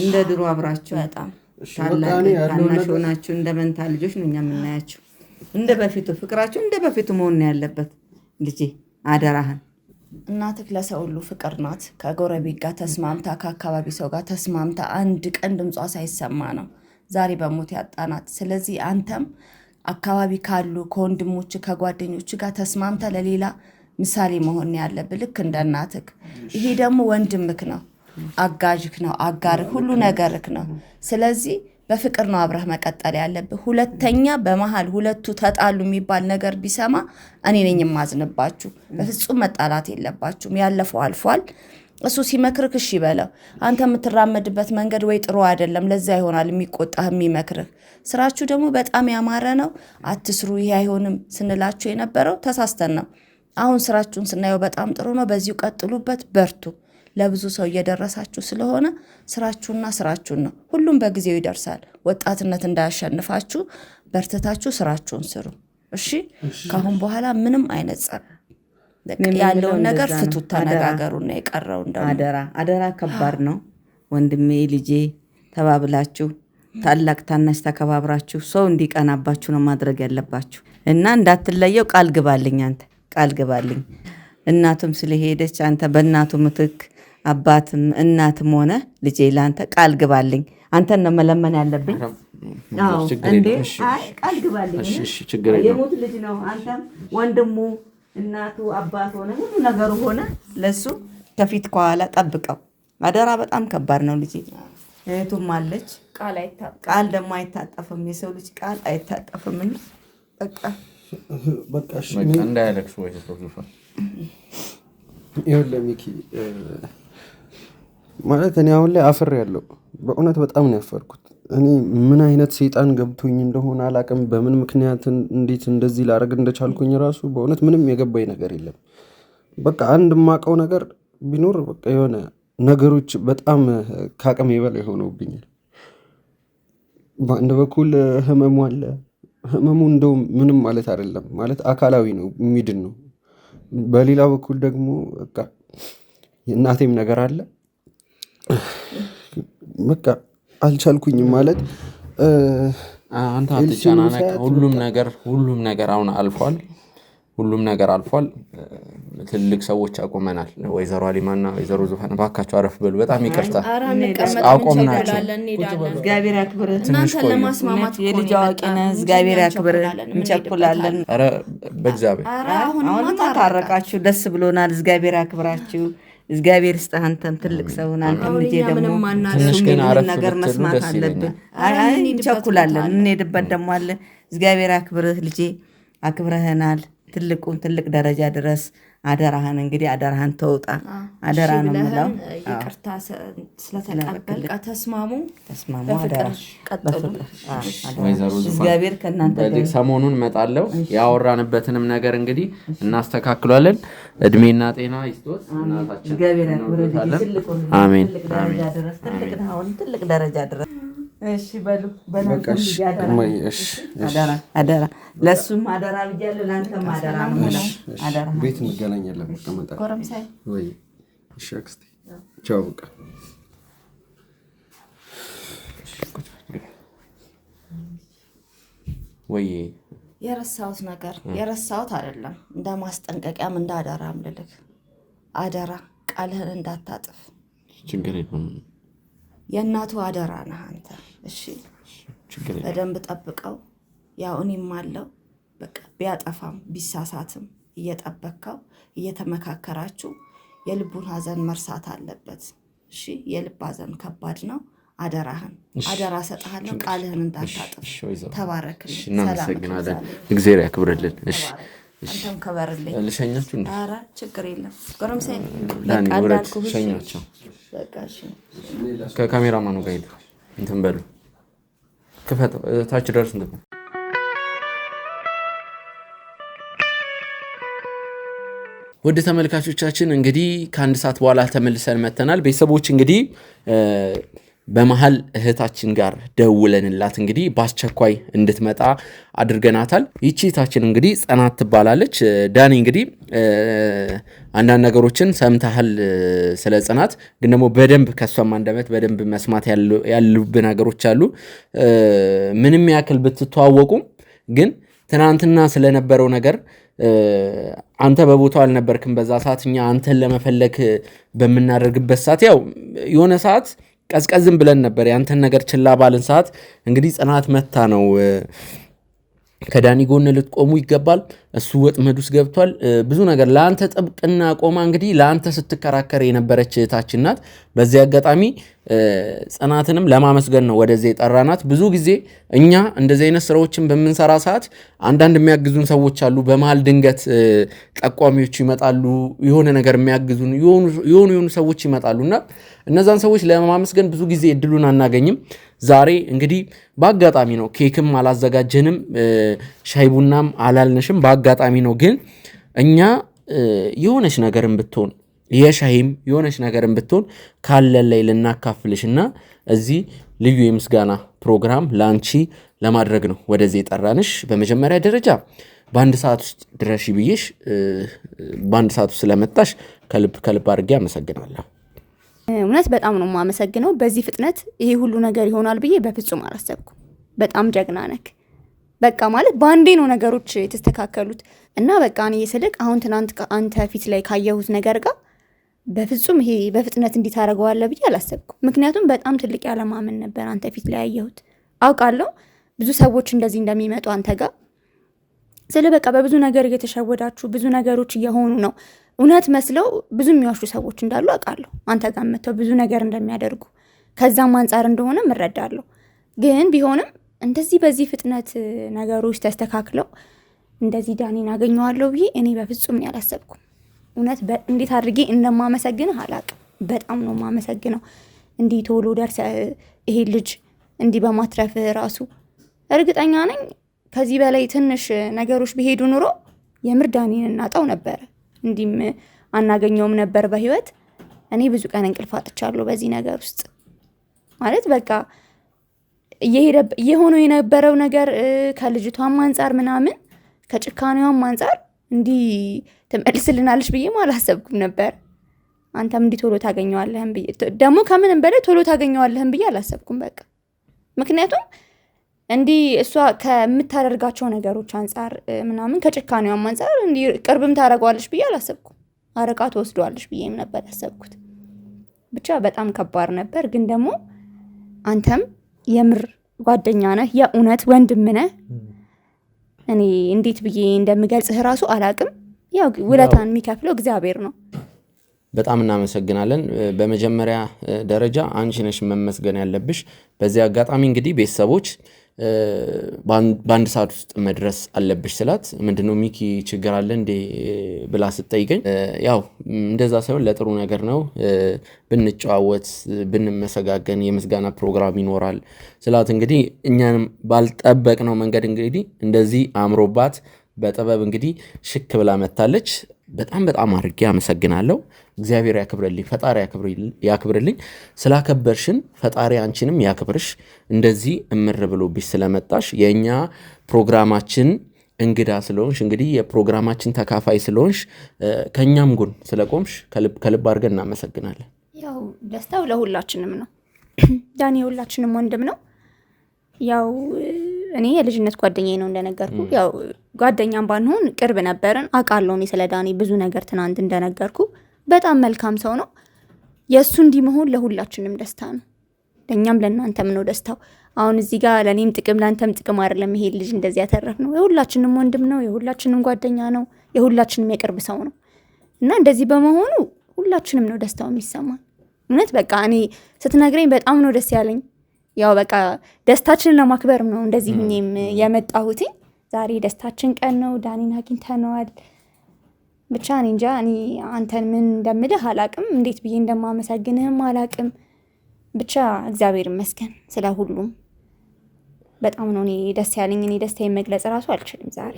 እንደ ድሮ አብራችሁ በጣም ታናሽ ሆናችሁ እንደ መንታ ልጆች ነው እኛ የምናያችሁ። እንደ በፊቱ ፍቅራችሁ እንደ በፊቱ መሆን ነው ያለበት። ልጄ አደራህን። እናትህ ለሰው ሁሉ ፍቅር ናት። ከጎረቤት ጋር ተስማምታ፣ ከአካባቢ ሰው ጋር ተስማምታ አንድ ቀን ድምጿ ሳይሰማ ነው ዛሬ በሞት ያጣናት። ስለዚህ አንተም አካባቢ ካሉ ከወንድሞች ከጓደኞች ጋር ተስማምታ ለሌላ ምሳሌ መሆን ያለብህ ልክ እንደ እናትህ። ይሄ ደግሞ ወንድምክ ነው፣ አጋዥክ ነው፣ አጋርክ፣ ሁሉ ነገርክ ነው። ስለዚህ በፍቅር ነው አብረህ መቀጠል ያለብህ። ሁለተኛ በመሀል ሁለቱ ተጣሉ የሚባል ነገር ቢሰማ እኔ ነኝ የማዝንባችሁ። በፍጹም መጣላት የለባችሁም። ያለፈው አልፏል። እሱ ሲመክርክ እሺ በለው። አንተ የምትራመድበት መንገድ ወይ ጥሩ አይደለም፣ ለዛ ይሆናል የሚቆጣህ የሚመክርህ። ስራችሁ ደግሞ በጣም ያማረ ነው። አትስሩ፣ ይሄ አይሆንም ስንላችሁ የነበረው ተሳስተን ነው። አሁን ስራችሁን ስናየው በጣም ጥሩ ነው። በዚሁ ቀጥሉበት፣ በርቱ። ለብዙ ሰው እየደረሳችሁ ስለሆነ ስራችሁና ስራችሁን ነው። ሁሉም በጊዜው ይደርሳል። ወጣትነት እንዳያሸንፋችሁ በርትታችሁ ስራችሁን ስሩ። እሺ፣ ካሁን በኋላ ምንም አይነት ጸብ ያለውን ነገር ፍቱት፣ ተነጋገሩና የቀረው አደራ። ከባድ ነው ወንድሜ ልጄ፣ ተባብላችሁ ታላቅ ታናሽ ተከባብራችሁ ሰው እንዲቀናባችሁ ነው ማድረግ ያለባችሁ እና እንዳትለየው ቃል ግባልኝ። አንተ ቃል ግባልኝ። እናቱም ስለሄደች አንተ በእናቱ ምትክ አባትም እናትም ሆነ ልጄ ለአንተ ቃል ግባልኝ። አንተን ነው መለመን ያለብኝ። ቃል ግባልኝ። የሞት ልጅ ነው። አንተም ወንድሙ እናቱ አባት ሆነ ሁሉ ነገሩ ሆነ ለሱ ከፊት ከኋላ ጠብቀው። አደራ። በጣም ከባድ ነው ልጄ። እህቱም አለች። ቃል ደግሞ አይታጠፍም። የሰው ልጅ ቃል አይታጠፍም። በቃ እንዳያለቅሱ ወይ ይኸውልህ ሚኪ፣ ማለት እኔ አሁን ላይ አፍር ያለው በእውነት በጣም ነው ያፈርኩት። እኔ ምን አይነት ሰይጣን ገብቶኝ እንደሆነ አላቅም። በምን ምክንያት እንዴት እንደዚህ ላደርግ እንደቻልኩኝ ራሱ በእውነት ምንም የገባኝ ነገር የለም። በቃ አንድ የማውቀው ነገር ቢኖር በቃ የሆነ ነገሮች በጣም ከአቅሜ በላይ ሆነውብኛል። በአንድ በኩል ህመሙ አለ። ህመሙ እንደውም ምንም ማለት አይደለም፣ ማለት አካላዊ ነው፣ የሚድን ነው። በሌላ በኩል ደግሞ በቃ የእናቴም ነገር አለ። በቃ አልቻልኩኝም ማለት አንተ አትጨናነቅ። ሁሉም ነገር አሁን አልፏል። ሁሉም ነገር አልፏል። ትልቅ ሰዎች አቆመናል። ወይዘሮ አሊማና ወይዘሮ ዙፋን እባካችሁ አረፍ በሉ። በጣም ይቅርታ አቆምናቸው። እግዚአብሔር ያክብርህ። የልጅ አዋቂ ነህ። እግዚአብሔር ያክብርህ። እንቸኩላለን። ኧረ በእግዚአብሔር አሁን ታረቃችሁ፣ ደስ ብሎናል። እግዚአብሔር ያክብራችሁ። እግዚአብሔር ይስጥህ። አንተም ትልቅ ሰውን አንተም ልጄ ደግሞ ትንሽ ግን አረፍ ነገር መስማት አለብን። እንቸኩላለን። እንሄድበት ደግሞ አለ። እግዚአብሔር ያክብርህ ልጄ፣ አክብረህናል። ትልቅ ደረጃ ድረስ አደራህን እንግዲህ አደራህን ተውጣ። አደራ ነው የምለው። ይቅርታ ስለተቀበል ተስማሙ። አደራ ቀጥሉ። እግዚአብሔር ከእናንተ ጋር። ሰሞኑን እመጣለሁ። ያወራንበትንም ነገር እንግዲህ እናስተካክሏለን። እድሜና ጤና ይስጦት። እግዚአብሔር ያክብርህ። አሜን። ትልቅ ደረጃ ድረስ እሺ በሉ። አደራ ለሱም አደራ ብያለሁ፣ ለአንተም አደራ ነው። አደራ ቤት እንገናኛለን። ጎረምሳይ ወይ እሺ፣ አክስቴ ቻው። በቃ ወይ የረሳሁት ነገር የረሳሁት አይደለም፣ እንደ ማስጠንቀቂያም እንደ አደራም ልልክ። አደራ ቃልህን እንዳታጥፍ። ችግር የለም። የእናቱ አደራ ነህ አንተ። እሺ በደንብ ጠብቀው። ያው እኔም አለው በቃ ቢያጠፋም ቢሳሳትም እየጠበቅከው እየተመካከራችሁ የልቡን ሀዘን መርሳት አለበት። እሺ የልብ ሀዘን ከባድ ነው። አደራህን አደራ ሰጥሃለሁ። ቃልህን እንዳታጥፍ። ተባረክልኝ። እናመሰግናለን። እግዚአብሔር ያክብርልን። እሺ አንተም ከበርልኝ። ልሸኛችሁ እንዴ? ኧረ ችግር የለም። ጎረምሳይ ዳኒ ወረድ ሸኛቸው። በቃ እሺ ከካሜራማኑ ጋር ሄዱ። እንትን በሉ ክፈተው፣ ታች ድረስ እንትን። ውድ ተመልካቾቻችን እንግዲህ ከአንድ ሰዓት በኋላ ተመልሰን መተናል። ቤተሰቦች እንግዲህ በመሀል እህታችን ጋር ደውለንላት እንግዲህ በአስቸኳይ እንድትመጣ አድርገናታል። ይቺ እህታችን እንግዲህ ጽናት ትባላለች። ዳኒ እንግዲህ አንዳንድ ነገሮችን ሰምተሃል ስለ ጽናት፣ ግን ደግሞ በደንብ ከሷም አንደበት በደንብ መስማት ያሉብህ ነገሮች አሉ። ምንም ያክል ብትተዋወቁም ግን ትናንትና ስለነበረው ነገር አንተ በቦታው አልነበርክም በዛ ሰዓት። እኛ አንተን ለመፈለግ በምናደርግበት ሰዓት ያው የሆነ ሰዓት ቀዝቀዝም ብለን ነበር። ያንተን ነገር ችላ ባልን ሰዓት እንግዲህ ጽናት መታ ነው ከዳኒ ጎን ልትቆሙ ይገባል፣ እሱ ወጥመድ ውስጥ ገብቷል፣ ብዙ ነገር ለአንተ ጥብቅና ቆማ እንግዲህ ለአንተ ስትከራከር የነበረች እህታችን ናት። በዚህ አጋጣሚ ጽናትንም ለማመስገን ነው ወደዚህ የጠራናት። ብዙ ጊዜ እኛ እንደዚህ አይነት ስራዎችን በምንሰራ ሰዓት አንዳንድ የሚያግዙን ሰዎች አሉ። በመሀል ድንገት ጠቋሚዎች ይመጣሉ፣ የሆነ ነገር የሚያግዙን የሆኑ ሰዎች ይመጣሉና እነዛን ሰዎች ለማመስገን ብዙ ጊዜ እድሉን አናገኝም። ዛሬ እንግዲህ በአጋጣሚ ነው፣ ኬክም አላዘጋጀንም፣ ሻይ ቡናም አላልንሽም፣ በአጋጣሚ ነው። ግን እኛ የሆነች ነገርን ብትሆን የሻይም የሆነች ነገርን ብትሆን ካለን ላይ ልናካፍልሽና እዚህ ልዩ የምስጋና ፕሮግራም ላንቺ ለማድረግ ነው ወደዚህ የጠራንሽ። በመጀመሪያ ደረጃ በአንድ ሰዓት ውስጥ ድረሽ ብዬሽ በአንድ ሰዓት ውስጥ ስለመጣሽ ከልብ አድርጌ አመሰግናለሁ። እውነት በጣም ነው የማመሰግነው። በዚህ ፍጥነት ይሄ ሁሉ ነገር ይሆናል ብዬ በፍጹም አላሰብኩም። በጣም ጀግና ነክ። በቃ ማለት በአንዴ ነው ነገሮች የተስተካከሉት እና በቃ እኔ ስልክ አሁን ትናንት አንተ ፊት ላይ ካየሁት ነገር ጋር በፍጹም ይሄ በፍጥነት እንዲህ ታደርገዋለህ ብዬ አላሰብኩም። ምክንያቱም በጣም ትልቅ ያለማመን ነበር አንተ ፊት ላይ ያየሁት። አውቃለሁ ብዙ ሰዎች እንደዚህ እንደሚመጡ አንተ ጋር ስለ በቃ በብዙ ነገር እየተሸወዳችሁ ብዙ ነገሮች እየሆኑ ነው እውነት መስለው ብዙ የሚዋሹ ሰዎች እንዳሉ አውቃለሁ። አንተ ጋር መጥተው ብዙ ነገር እንደሚያደርጉ ከዛም አንጻር እንደሆነ እረዳለሁ። ግን ቢሆንም እንደዚህ በዚህ ፍጥነት ነገሮች ተስተካክለው እንደዚህ ዳኒን አገኘዋለሁ ብዬ እኔ በፍጹም ነው ያላሰብኩም። እውነት እንዴት አድርጌ እንደማመሰግንህ አላውቅም። በጣም ነው የማመሰግነው። እንዲህ ቶሎ ደርሰህ ይሄ ልጅ እንዲህ በማትረፍ ራሱ እርግጠኛ ነኝ ከዚህ በላይ ትንሽ ነገሮች ቢሄዱ ኑሮ የምር ዳኒን እናጣው ነበረ፣ እንዲህም አናገኘውም ነበር በህይወት። እኔ ብዙ ቀን እንቅልፍ አጥቻለሁ በዚህ ነገር ውስጥ። ማለት በቃ እየሆነው የነበረው ነገር ከልጅቷም አንጻር ምናምን ከጭካኔዋም አንጻር እንዲህ ትመልስልናለች ብዬም አላሰብኩም ነበር። አንተም እንዲህ ቶሎ ታገኘዋለህም ብዬ ደግሞ ከምንም በላይ ቶሎ ታገኘዋለህም ብዬ አላሰብኩም። በቃ ምክንያቱም እንዲህ እሷ ከምታደርጋቸው ነገሮች አንጻር ምናምን ከጭካኔዋም አንጻር እንዲህ ቅርብም ታደርገዋለች ብዬ አላሰብኩም። አረቃ ትወስደዋለች ብዬም ነበር ያሰብኩት። ብቻ በጣም ከባድ ነበር። ግን ደግሞ አንተም የምር ጓደኛ ነህ፣ የእውነት ወንድም ነህ። እኔ እንዴት ብዬ እንደምገልጽህ ራሱ አላቅም። ያው ውለታን የሚከፍለው እግዚአብሔር ነው። በጣም እናመሰግናለን። በመጀመሪያ ደረጃ አንቺ ነሽ መመስገን ያለብሽ። በዚህ አጋጣሚ እንግዲህ ቤተሰቦች በአንድ ሰዓት ውስጥ መድረስ አለብሽ ስላት ምንድነው ሚኪ ችግር አለ እንዴ ብላ ስትጠይቀኝ ያው እንደዛ ሳይሆን ለጥሩ ነገር ነው፣ ብንጨዋወት ብንመሰጋገን የምስጋና ፕሮግራም ይኖራል ስላት እንግዲህ እኛንም ባልጠበቅነው መንገድ እንግዲህ እንደዚህ አምሮባት በጥበብ እንግዲህ ሽክ ብላ መታለች። በጣም አድርጌ አመሰግናለሁ። እግዚአብሔር ያክብርልኝ፣ ፈጣሪ ያክብርልኝ። ስላከበርሽን ፈጣሪ አንቺንም ያክብርሽ። እንደዚህ እምር ብሎብሽ ስለመጣሽ የእኛ ፕሮግራማችን እንግዳ ስለሆንሽ እንግዲህ የፕሮግራማችን ተካፋይ ስለሆንሽ ከእኛም ጎን ስለቆምሽ ከልብ አድርገን እናመሰግናለን። ያው ደስታው ለሁላችንም ነው። ዳኒ የሁላችንም ወንድም ነው። ያው እኔ የልጅነት ጓደኛዬ ነው እንደነገርኩ። ያው ጓደኛም ባንሆን ቅርብ ነበርን። አውቃለሁ እኔ ስለ ዳኒ ብዙ ነገር ትናንት እንደነገርኩ። በጣም መልካም ሰው ነው። የእሱ እንዲህ መሆን ለሁላችንም ደስታ ነው። ለእኛም ለእናንተም ነው ደስታው። አሁን እዚህ ጋር ለእኔም ጥቅም ለአንተም ጥቅም አይደለም። ይሄ ልጅ እንደዚህ ያተረፍ ነው። የሁላችንም ወንድም ነው፣ የሁላችንም ጓደኛ ነው፣ የሁላችንም የቅርብ ሰው ነው እና እንደዚህ በመሆኑ ሁላችንም ነው ደስታው የሚሰማን። እውነት በቃ እኔ ስትነግረኝ በጣም ነው ደስ ያለኝ። ያው በቃ ደስታችንን ለማክበር ነው እንደዚህ ሁኜም የመጣሁትኝ። ዛሬ ደስታችን ቀን ነው። ዳኒን አግኝተነዋል። ብቻ እኔ እንጃ እኔ አንተን ምን እንደምልህ አላቅም፣ እንዴት ብዬ እንደማመሰግንህም አላቅም። ብቻ እግዚአብሔር ይመስገን ስለ ሁሉም። በጣም ነው እኔ ደስ ያለኝ። እኔ ደስታዬን መግለጽ ራሱ አልችልም። ዛሬ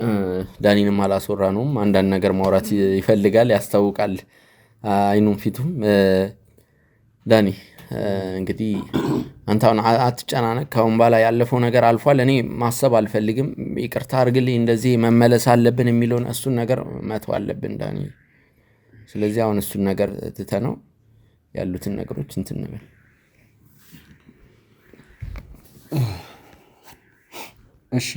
ዳኒንም አላስወራ ነውም አንዳንድ ነገር ማውራት ይፈልጋል፣ ያስታውቃል አይኑም ፊቱም። ዳኒ እንግዲህ አንተ አሁን አትጨናነቅ። ካሁን በኋላ ያለፈው ነገር አልፏል። እኔ ማሰብ አልፈልግም። ይቅርታ አድርግልኝ፣ እንደዚህ መመለስ አለብን የሚለውን እሱን ነገር መተው አለብን ዳኒ። ስለዚህ አሁን እሱን ነገር ትተነው ያሉትን ነገሮች እንትን እንበል። እሺ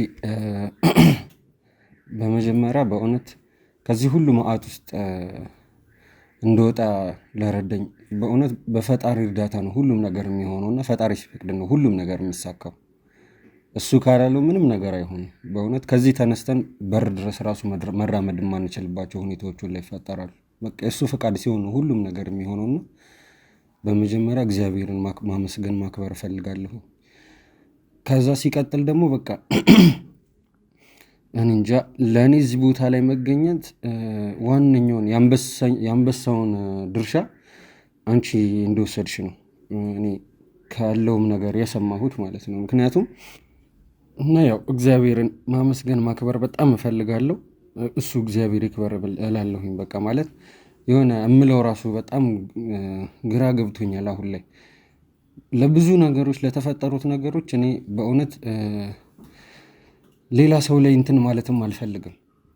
በመጀመሪያ በእውነት ከዚህ ሁሉ መዓት ውስጥ እንደወጣ ለረዳኝ በእውነት በፈጣሪ እርዳታ ነው ሁሉም ነገር የሚሆነውና ፈጣሪ ሲፈቅድ ነው ሁሉም ነገር የሚሳካው። እሱ ካላለው ምንም ነገር አይሆንም። በእውነት ከዚህ ተነስተን በር ድረስ ራሱ መራመድ የማንችልባቸው ሁኔታዎች ላይ ይፈጠራሉ። በቃ የእሱ ፈቃድ ሲሆን ነው ሁሉም ነገር የሚሆነውና በመጀመሪያ እግዚአብሔርን ማመስገን ማክበር እፈልጋለሁ። ከዛ ሲቀጥል ደግሞ በቃ እኔ እንጃ ለእኔ እዚህ ቦታ ላይ መገኘት ዋነኛውን የአንበሳውን ድርሻ አንቺ እንደወሰድሽ ነው እኔ ካለውም ነገር የሰማሁት ማለት ነው። ምክንያቱም እና ያው እግዚአብሔርን ማመስገን ማክበር በጣም እፈልጋለሁ። እሱ እግዚአብሔር ይክበር እላለሁኝ። በቃ ማለት የሆነ እምለው ራሱ በጣም ግራ ገብቶኛል አሁን ላይ ለብዙ ነገሮች ለተፈጠሩት ነገሮች እኔ በእውነት ሌላ ሰው ላይ እንትን ማለትም አልፈልግም።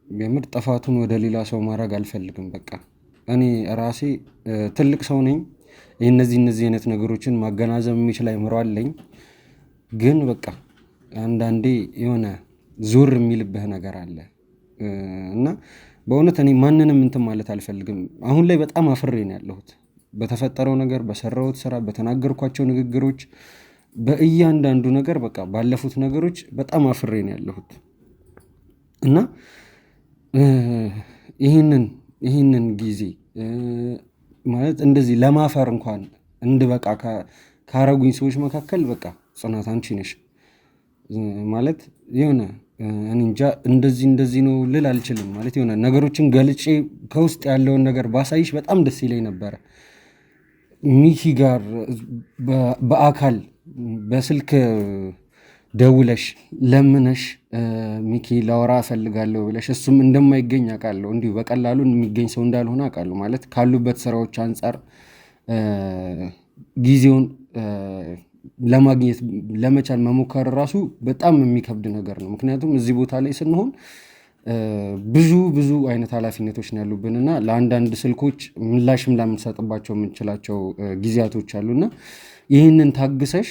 የምር ጥፋቱን ወደ ሌላ ሰው ማድረግ አልፈልግም። በቃ እኔ ራሴ ትልቅ ሰው ነኝ። እነዚህ አይነት ነገሮችን ማገናዘብ የሚችል አይምሮ አለኝ። ግን በቃ አንዳንዴ የሆነ ዞር የሚልብህ ነገር አለ እና በእውነት እኔ ማንንም እንትን ማለት አልፈልግም። አሁን ላይ በጣም አፍሬ ነው ያለሁት በተፈጠረው ነገር፣ በሰራሁት ስራ፣ በተናገርኳቸው ንግግሮች፣ በእያንዳንዱ ነገር በቃ ባለፉት ነገሮች በጣም አፍሬ ነው ያለሁት እና ይህንን ጊዜ ማለት እንደዚህ ለማፈር እንኳን እንድበቃ ካረጉኝ ሰዎች መካከል በቃ ጽናት አንቺ ነሽ። ማለት የሆነ እኔ እንጃ እንደዚህ ነው ልል አልችልም። ማለት የሆነ ነገሮችን ገልጬ ከውስጥ ያለውን ነገር ባሳይሽ በጣም ደስ ይለኝ ነበረ። ሚኪ ጋር በአካል በስልክ ደውለሽ ለምነሽ ሚኪ ላወራ እፈልጋለሁ ብለሽ እሱም እንደማይገኝ አውቃለሁ። እንዲሁ በቀላሉ የሚገኝ ሰው እንዳልሆነ አውቃለሁ። ማለት ካሉበት ስራዎች አንጻር ጊዜውን ለማግኘት ለመቻል መሞከር ራሱ በጣም የሚከብድ ነገር ነው። ምክንያቱም እዚህ ቦታ ላይ ስንሆን ብዙ አይነት ኃላፊነቶች ነው ያሉብን እና ለአንዳንድ ስልኮች ምላሽም ላምንሰጥባቸው የምንችላቸው ጊዜያቶች አሉና ይህንን ታግሰሽ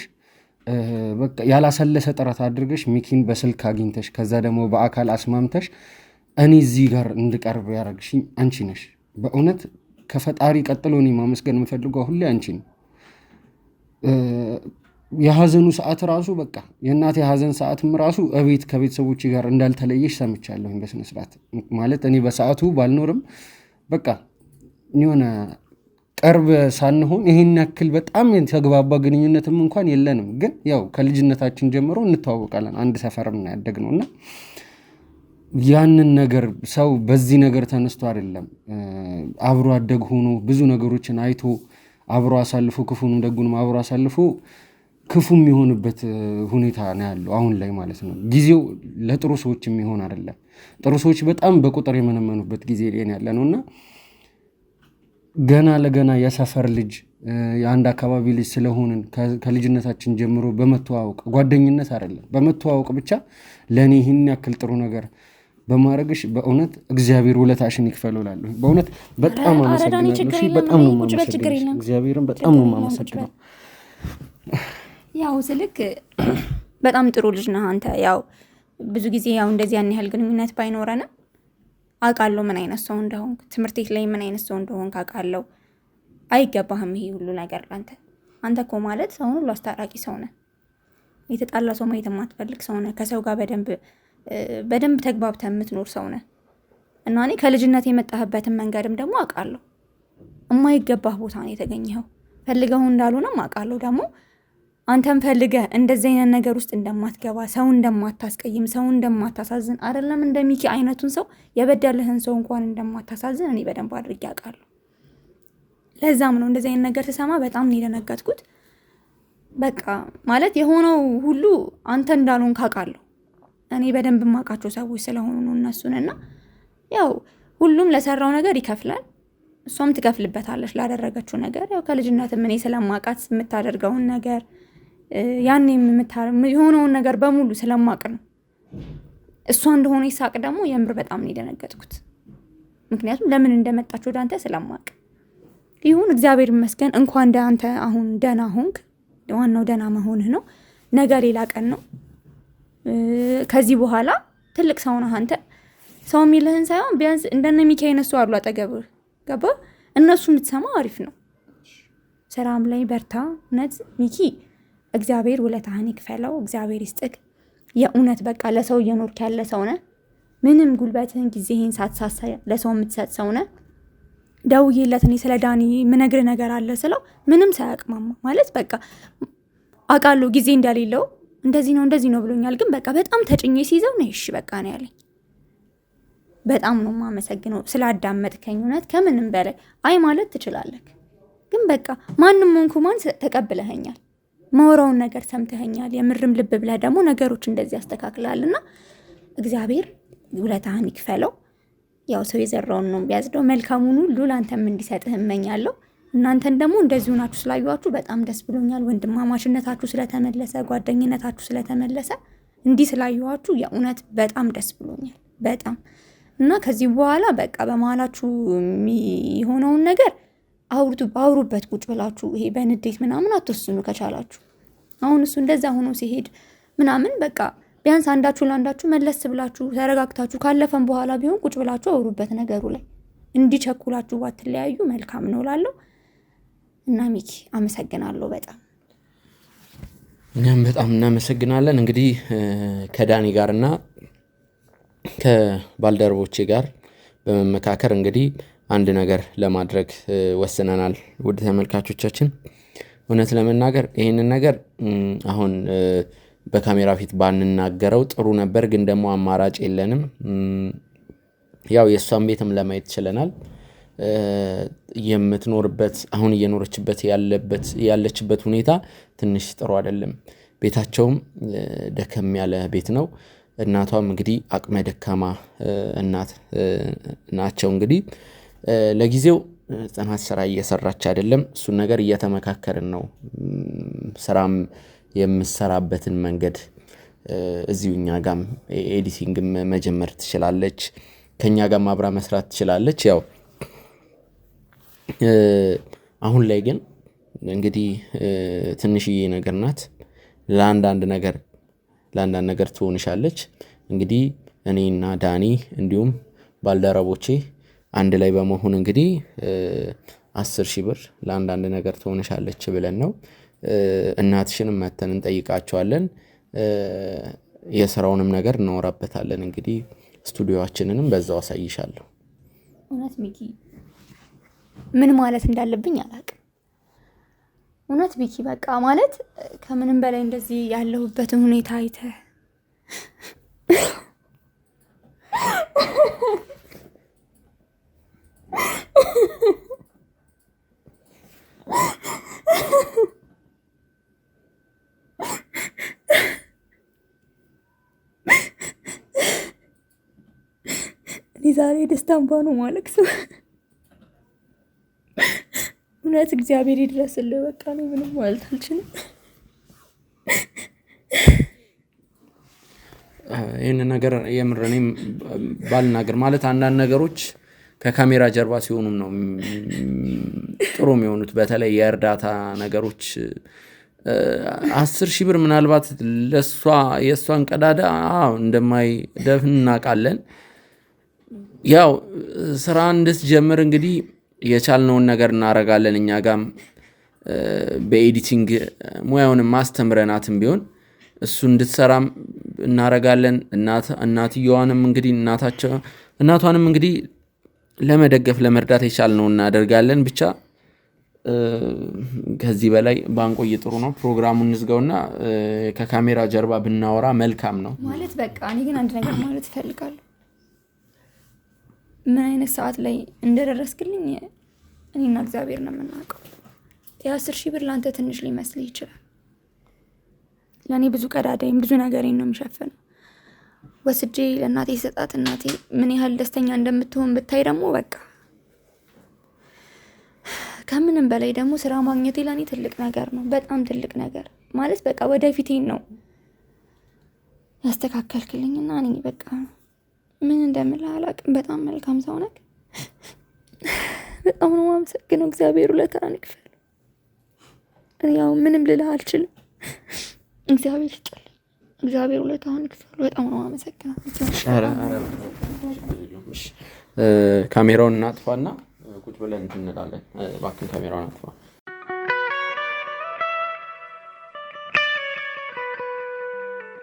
በቃ ያላሰለሰ ጥረት አድርገሽ ሚኪን በስልክ አግኝተሽ ከዛ ደግሞ በአካል አስማምተሽ እኔ እዚህ ጋር እንድቀርብ ያደረግሽኝ አንቺ ነሽ። በእውነት ከፈጣሪ ቀጥሎ እኔ ማመስገን የምፈልገው አሁን ላይ አንቺ ነው። የሀዘኑ ሰዓት ራሱ በቃ የእናቴ ሀዘን ሰዓትም ራሱ እቤት ከቤተሰቦች ጋር እንዳልተለየሽ ሰምቻለሁኝ በስነስርዓት። ማለት እኔ በሰዓቱ ባልኖርም በቃ የሆነ ቅርብ ሳንሆን ይሄን ያክል በጣም የተግባባ ግንኙነትም እንኳን የለንም። ግን ያው ከልጅነታችን ጀምሮ እንተዋወቃለን፣ አንድ ሰፈርም ነው ያደግነው እና ያንን ነገር ሰው በዚህ ነገር ተነስቶ አይደለም አብሮ አደግ ሆኖ ብዙ ነገሮችን አይቶ አብሮ አሳልፎ ክፉንም ደጉንም አብሮ አሳልፎ ክፉ የሚሆንበት ሁኔታ ነው ያለው አሁን ላይ ማለት ነው። ጊዜው ለጥሩ ሰዎች የሚሆን አይደለም። ጥሩ ሰዎች በጣም በቁጥር የመነመኑበት ጊዜ ላይ ያለ ነውና ገና ለገና የሰፈር ልጅ የአንድ አካባቢ ልጅ ስለሆንን ከልጅነታችን ጀምሮ በመተዋወቅ ጓደኝነት አይደለም በመተዋወቅ ብቻ ለእኔ ይህን ያክል ጥሩ ነገር በማድረግሽ በእውነት እግዚአብሔር ውለታሽን ይክፈለው እላለሁ። በእውነት በጣም አመሰግናለሁ። በጣም ነው የማመሰግነው። እግዚአብሔርን በጣም ነው የማመሰግነው። ያው ስልክ በጣም ጥሩ ልጅ ነህ አንተ። ያው ብዙ ጊዜ ያው እንደዚህ ያን ያህል ግንኙነት ባይኖረንም አውቃለሁ ምን አይነት ሰው እንደሆንክ፣ ትምህርት ቤት ላይ ምን አይነት ሰው እንደሆንክ አውቃለሁ። አይገባህም ይሄ ሁሉ ነገር ላንተ። አንተ እኮ ማለት ሰውን ሁሉ አስታራቂ ሰው ነህ። የተጣላ ሰው ማየት የማትፈልግ ሰው ነህ። ከሰው ጋር በደንብ ተግባብተህ የምትኖር ሰው ነህ እና እኔ ከልጅነት የመጣህበትን መንገድም ደግሞ አውቃለሁ። የማይገባህ ቦታ ነው የተገኘኸው። ፈልገው እንዳልሆነም አውቃለሁ። ደግሞ አንተም ፈልገህ እንደዚህ አይነት ነገር ውስጥ እንደማትገባ፣ ሰው እንደማታስቀይም፣ ሰው እንደማታሳዝን አይደለም እንደ ሚኪ አይነቱን ሰው የበደለህን ሰው እንኳን እንደማታሳዝን እኔ በደንብ አድርጌ አውቃለሁ። ለዛም ነው እንደዚህ አይነት ነገር ስሰማ በጣም ነው የደነገጥኩት። በቃ ማለት የሆነው ሁሉ አንተ እንዳልሆንክ አውቃለሁ። እኔ በደንብ የማውቃቸው ሰዎች ስለሆኑ ነው እነሱንና ያው ሁሉም ለሰራው ነገር ይከፍላል። እሷም ትከፍልበታለች ላደረገችው ነገር። ያው ከልጅነትም እኔ ስለማውቃት የምታደርገውን ነገር ያኔ የሆነውን ነገር በሙሉ ስለማውቅ ነው። እሷ እንደሆነ ይሳቅ ደግሞ የምር በጣም ነው የደነገጥኩት። ምክንያቱም ለምን እንደመጣች ወደ አንተ ስለማውቅ ይሁን። እግዚአብሔር ይመስገን እንኳን አንተ አሁን ደህና ሆንክ። ዋናው ደህና መሆንህ ነው። ነገ ሌላ ቀን ነው። ከዚህ በኋላ ትልቅ ሰው ነህ አንተ። ሰው የሚልህን ሳይሆን ቢያንስ እንደነ ሚኪ አይነሱ አሉ አጠገብ ገባ እነሱ የምትሰማው አሪፍ ነው። ስራም ላይ በርታ። እውነት ሚኪ እግዚአብሔር ውለታህን ይክፈለው፣ እግዚአብሔር ይስጥቅ። የእውነት በቃ ለሰው እየኖርክ ያለ ሰው ነህ። ምንም ጉልበትህን ጊዜህን ሳትሳሳ ለሰው የምትሰጥ ሰው ነህ። ደውዬለት እኔ ስለ ዳኒ ምነግር ነገር አለ ስለው ምንም ሳያቅማማ ማለት በቃ አውቃለሁ ጊዜ እንደሌለው እንደዚህ ነው ብሎኛል። ግን በቃ በጣም ተጭኜ ሲይዘው ነው እሺ በቃ ነው ያለኝ። በጣም ነው የማመሰግነው ስላዳመጥከኝ። እውነት ከምንም በላይ አይ ማለት ትችላለህ፣ ግን በቃ ማንም ሆንኩ ማን ተቀብለኸኛል፣ ማወራውን ነገር ሰምተኸኛል። የምርም ልብ ብለህ ደግሞ ነገሮች እንደዚህ ያስተካክላልና እግዚአብሔር ውለታህን ይክፈለው። ያው ሰው የዘራውን ነው ቢያዝደው። መልካሙን ሁሉ ለአንተም እንዲሰጥህ እመኛለሁ። እናንተን ደግሞ እንደዚሁ ናችሁ ስላዩዋችሁ በጣም ደስ ብሎኛል። ወንድማማችነታችሁ ስለተመለሰ፣ ጓደኝነታችሁ ስለተመለሰ እንዲህ ስላዩዋችሁ የእውነት በጣም ደስ ብሎኛል በጣም እና ከዚህ በኋላ በቃ በመሀላችሁ የሚሆነውን ነገር አውሩበት ቁጭ ብላችሁ። ይሄ በንዴት ምናምን አትወስኑ ከቻላችሁ። አሁን እሱ እንደዛ ሆኖ ሲሄድ ምናምን በቃ ቢያንስ አንዳችሁ ለአንዳችሁ መለስ ብላችሁ ተረጋግታችሁ ካለፈን በኋላ ቢሆን ቁጭ ብላችሁ አውሩበት ነገሩ ላይ። እንዲቸኩላችሁ ባትለያዩ መልካም ነው እላለሁ። እና ሚኪ አመሰግናለሁ በጣም። እኛም በጣም እናመሰግናለን። እንግዲህ ከዳኒ ጋርና ከባልደረቦቼ ጋር በመመካከር እንግዲህ አንድ ነገር ለማድረግ ወስነናል። ውድ ተመልካቾቻችን እውነት ለመናገር ይህንን ነገር አሁን በካሜራ ፊት ባንናገረው ጥሩ ነበር፣ ግን ደግሞ አማራጭ የለንም። ያው የእሷን ቤትም ለማየት ችለናል። የምትኖርበት አሁን እየኖረችበት ያለችበት ሁኔታ ትንሽ ጥሩ አይደለም። ቤታቸውም ደከም ያለ ቤት ነው። እናቷም እንግዲህ አቅመ ደካማ እናት ናቸው። እንግዲህ ለጊዜው ጽናት ስራ እየሰራች አይደለም። እሱን ነገር እየተመካከርን ነው። ስራም የምሰራበትን መንገድ እዚሁ እኛ ጋም ኤዲቲንግም መጀመር ትችላለች፣ ከኛ ጋም አብራ መስራት ትችላለች። ያው አሁን ላይ ግን እንግዲህ ትንሽዬ ነገር ናት። ለአንዳንድ ነገር ትሆንሻለች። እንግዲህ እኔና ዳኒ እንዲሁም ባልደረቦቼ አንድ ላይ በመሆን እንግዲህ 10,000 ብር ለአንዳንድ ነገር ትሆንሻለች ብለን ነው። እናትሽንም መተን እንጠይቃቸዋለን። የስራውንም ነገር እናወራበታለን። እንግዲህ ስቱዲዮአችንንም በዛው አሳይሻለሁ። እውነት ሚኪ ምን ማለት እንዳለብኝ አላውቅም። እውነት ሚኪ በቃ ማለት ከምንም በላይ እንደዚህ ያለሁበትን ሁኔታ አይተህ እኔ ዛሬ ደስታ እንባ ነው ማለቅሰው። እውነት እግዚአብሔር ይድረስልህ። በቃ ነው ምንም ማለት አልችልም። ይህን ነገር የምር እኔም ባልናገር ማለት አንዳንድ ነገሮች ከካሜራ ጀርባ ሲሆኑም ነው ጥሩ የሚሆኑት። በተለይ የእርዳታ ነገሮች 10,000 ብር ምናልባት የእሷን ቀዳዳ እንደማይደፍን እናውቃለን። ያው ስራ እንድትጀምር እንግዲህ የቻልነውን ነገር እናረጋለን። እኛ ጋም በኤዲቲንግ ሙያውንም ማስተምረናትም ቢሆን እሱ እንድትሰራም እናረጋለን። እናትየዋንም እንግዲህ እናቷንም እንግዲህ ለመደገፍ ለመርዳት የቻልነው እናደርጋለን። ብቻ ከዚህ በላይ ባንቆይ ጥሩ ነው። ፕሮግራሙን እንዝጋውና ከካሜራ ጀርባ ብናወራ መልካም ነው ማለት በቃ። እኔ ግን አንድ ነገር ማለት እፈልጋለሁ። ምን አይነት ሰዓት ላይ እንደደረስክልኝ እኔና እግዚአብሔር ነው የምናውቀው። የ10,000 ብር ለአንተ ትንሽ ሊመስልህ ይችላል። ለእኔ ብዙ ቀዳዳይም ብዙ ነገሬን ነው የሚሸፍነው። ወስጄ ለእናቴ ሰጣት። እናቴ ምን ያህል ደስተኛ እንደምትሆን ብታይ ደግሞ በቃ ከምንም በላይ ደግሞ ስራ ማግኘቴ ለእኔ ትልቅ ነገር ነው። በጣም ትልቅ ነገር ማለት በቃ ወደፊቴን ነው ያስተካከልክልኝና እኔ በቃ ምን እንደምልህ አላውቅም። በጣም መልካም ሰው ነህ። በጣም ነው የማመሰግነው። እግዚአብሔር ውለታህን ይክፈል። ያው ምንም ልልህ አልችልም። እግዚአብሔር ይስጥልኝ። እግዚአብሔር ውለታህን ይክፈል። በጣም ነው የማመሰግነው። ካሜራውን እናጥፋና ቁጭ ብለን እንትን እንላለን። እባክህን ካሜራውን አጥፋ።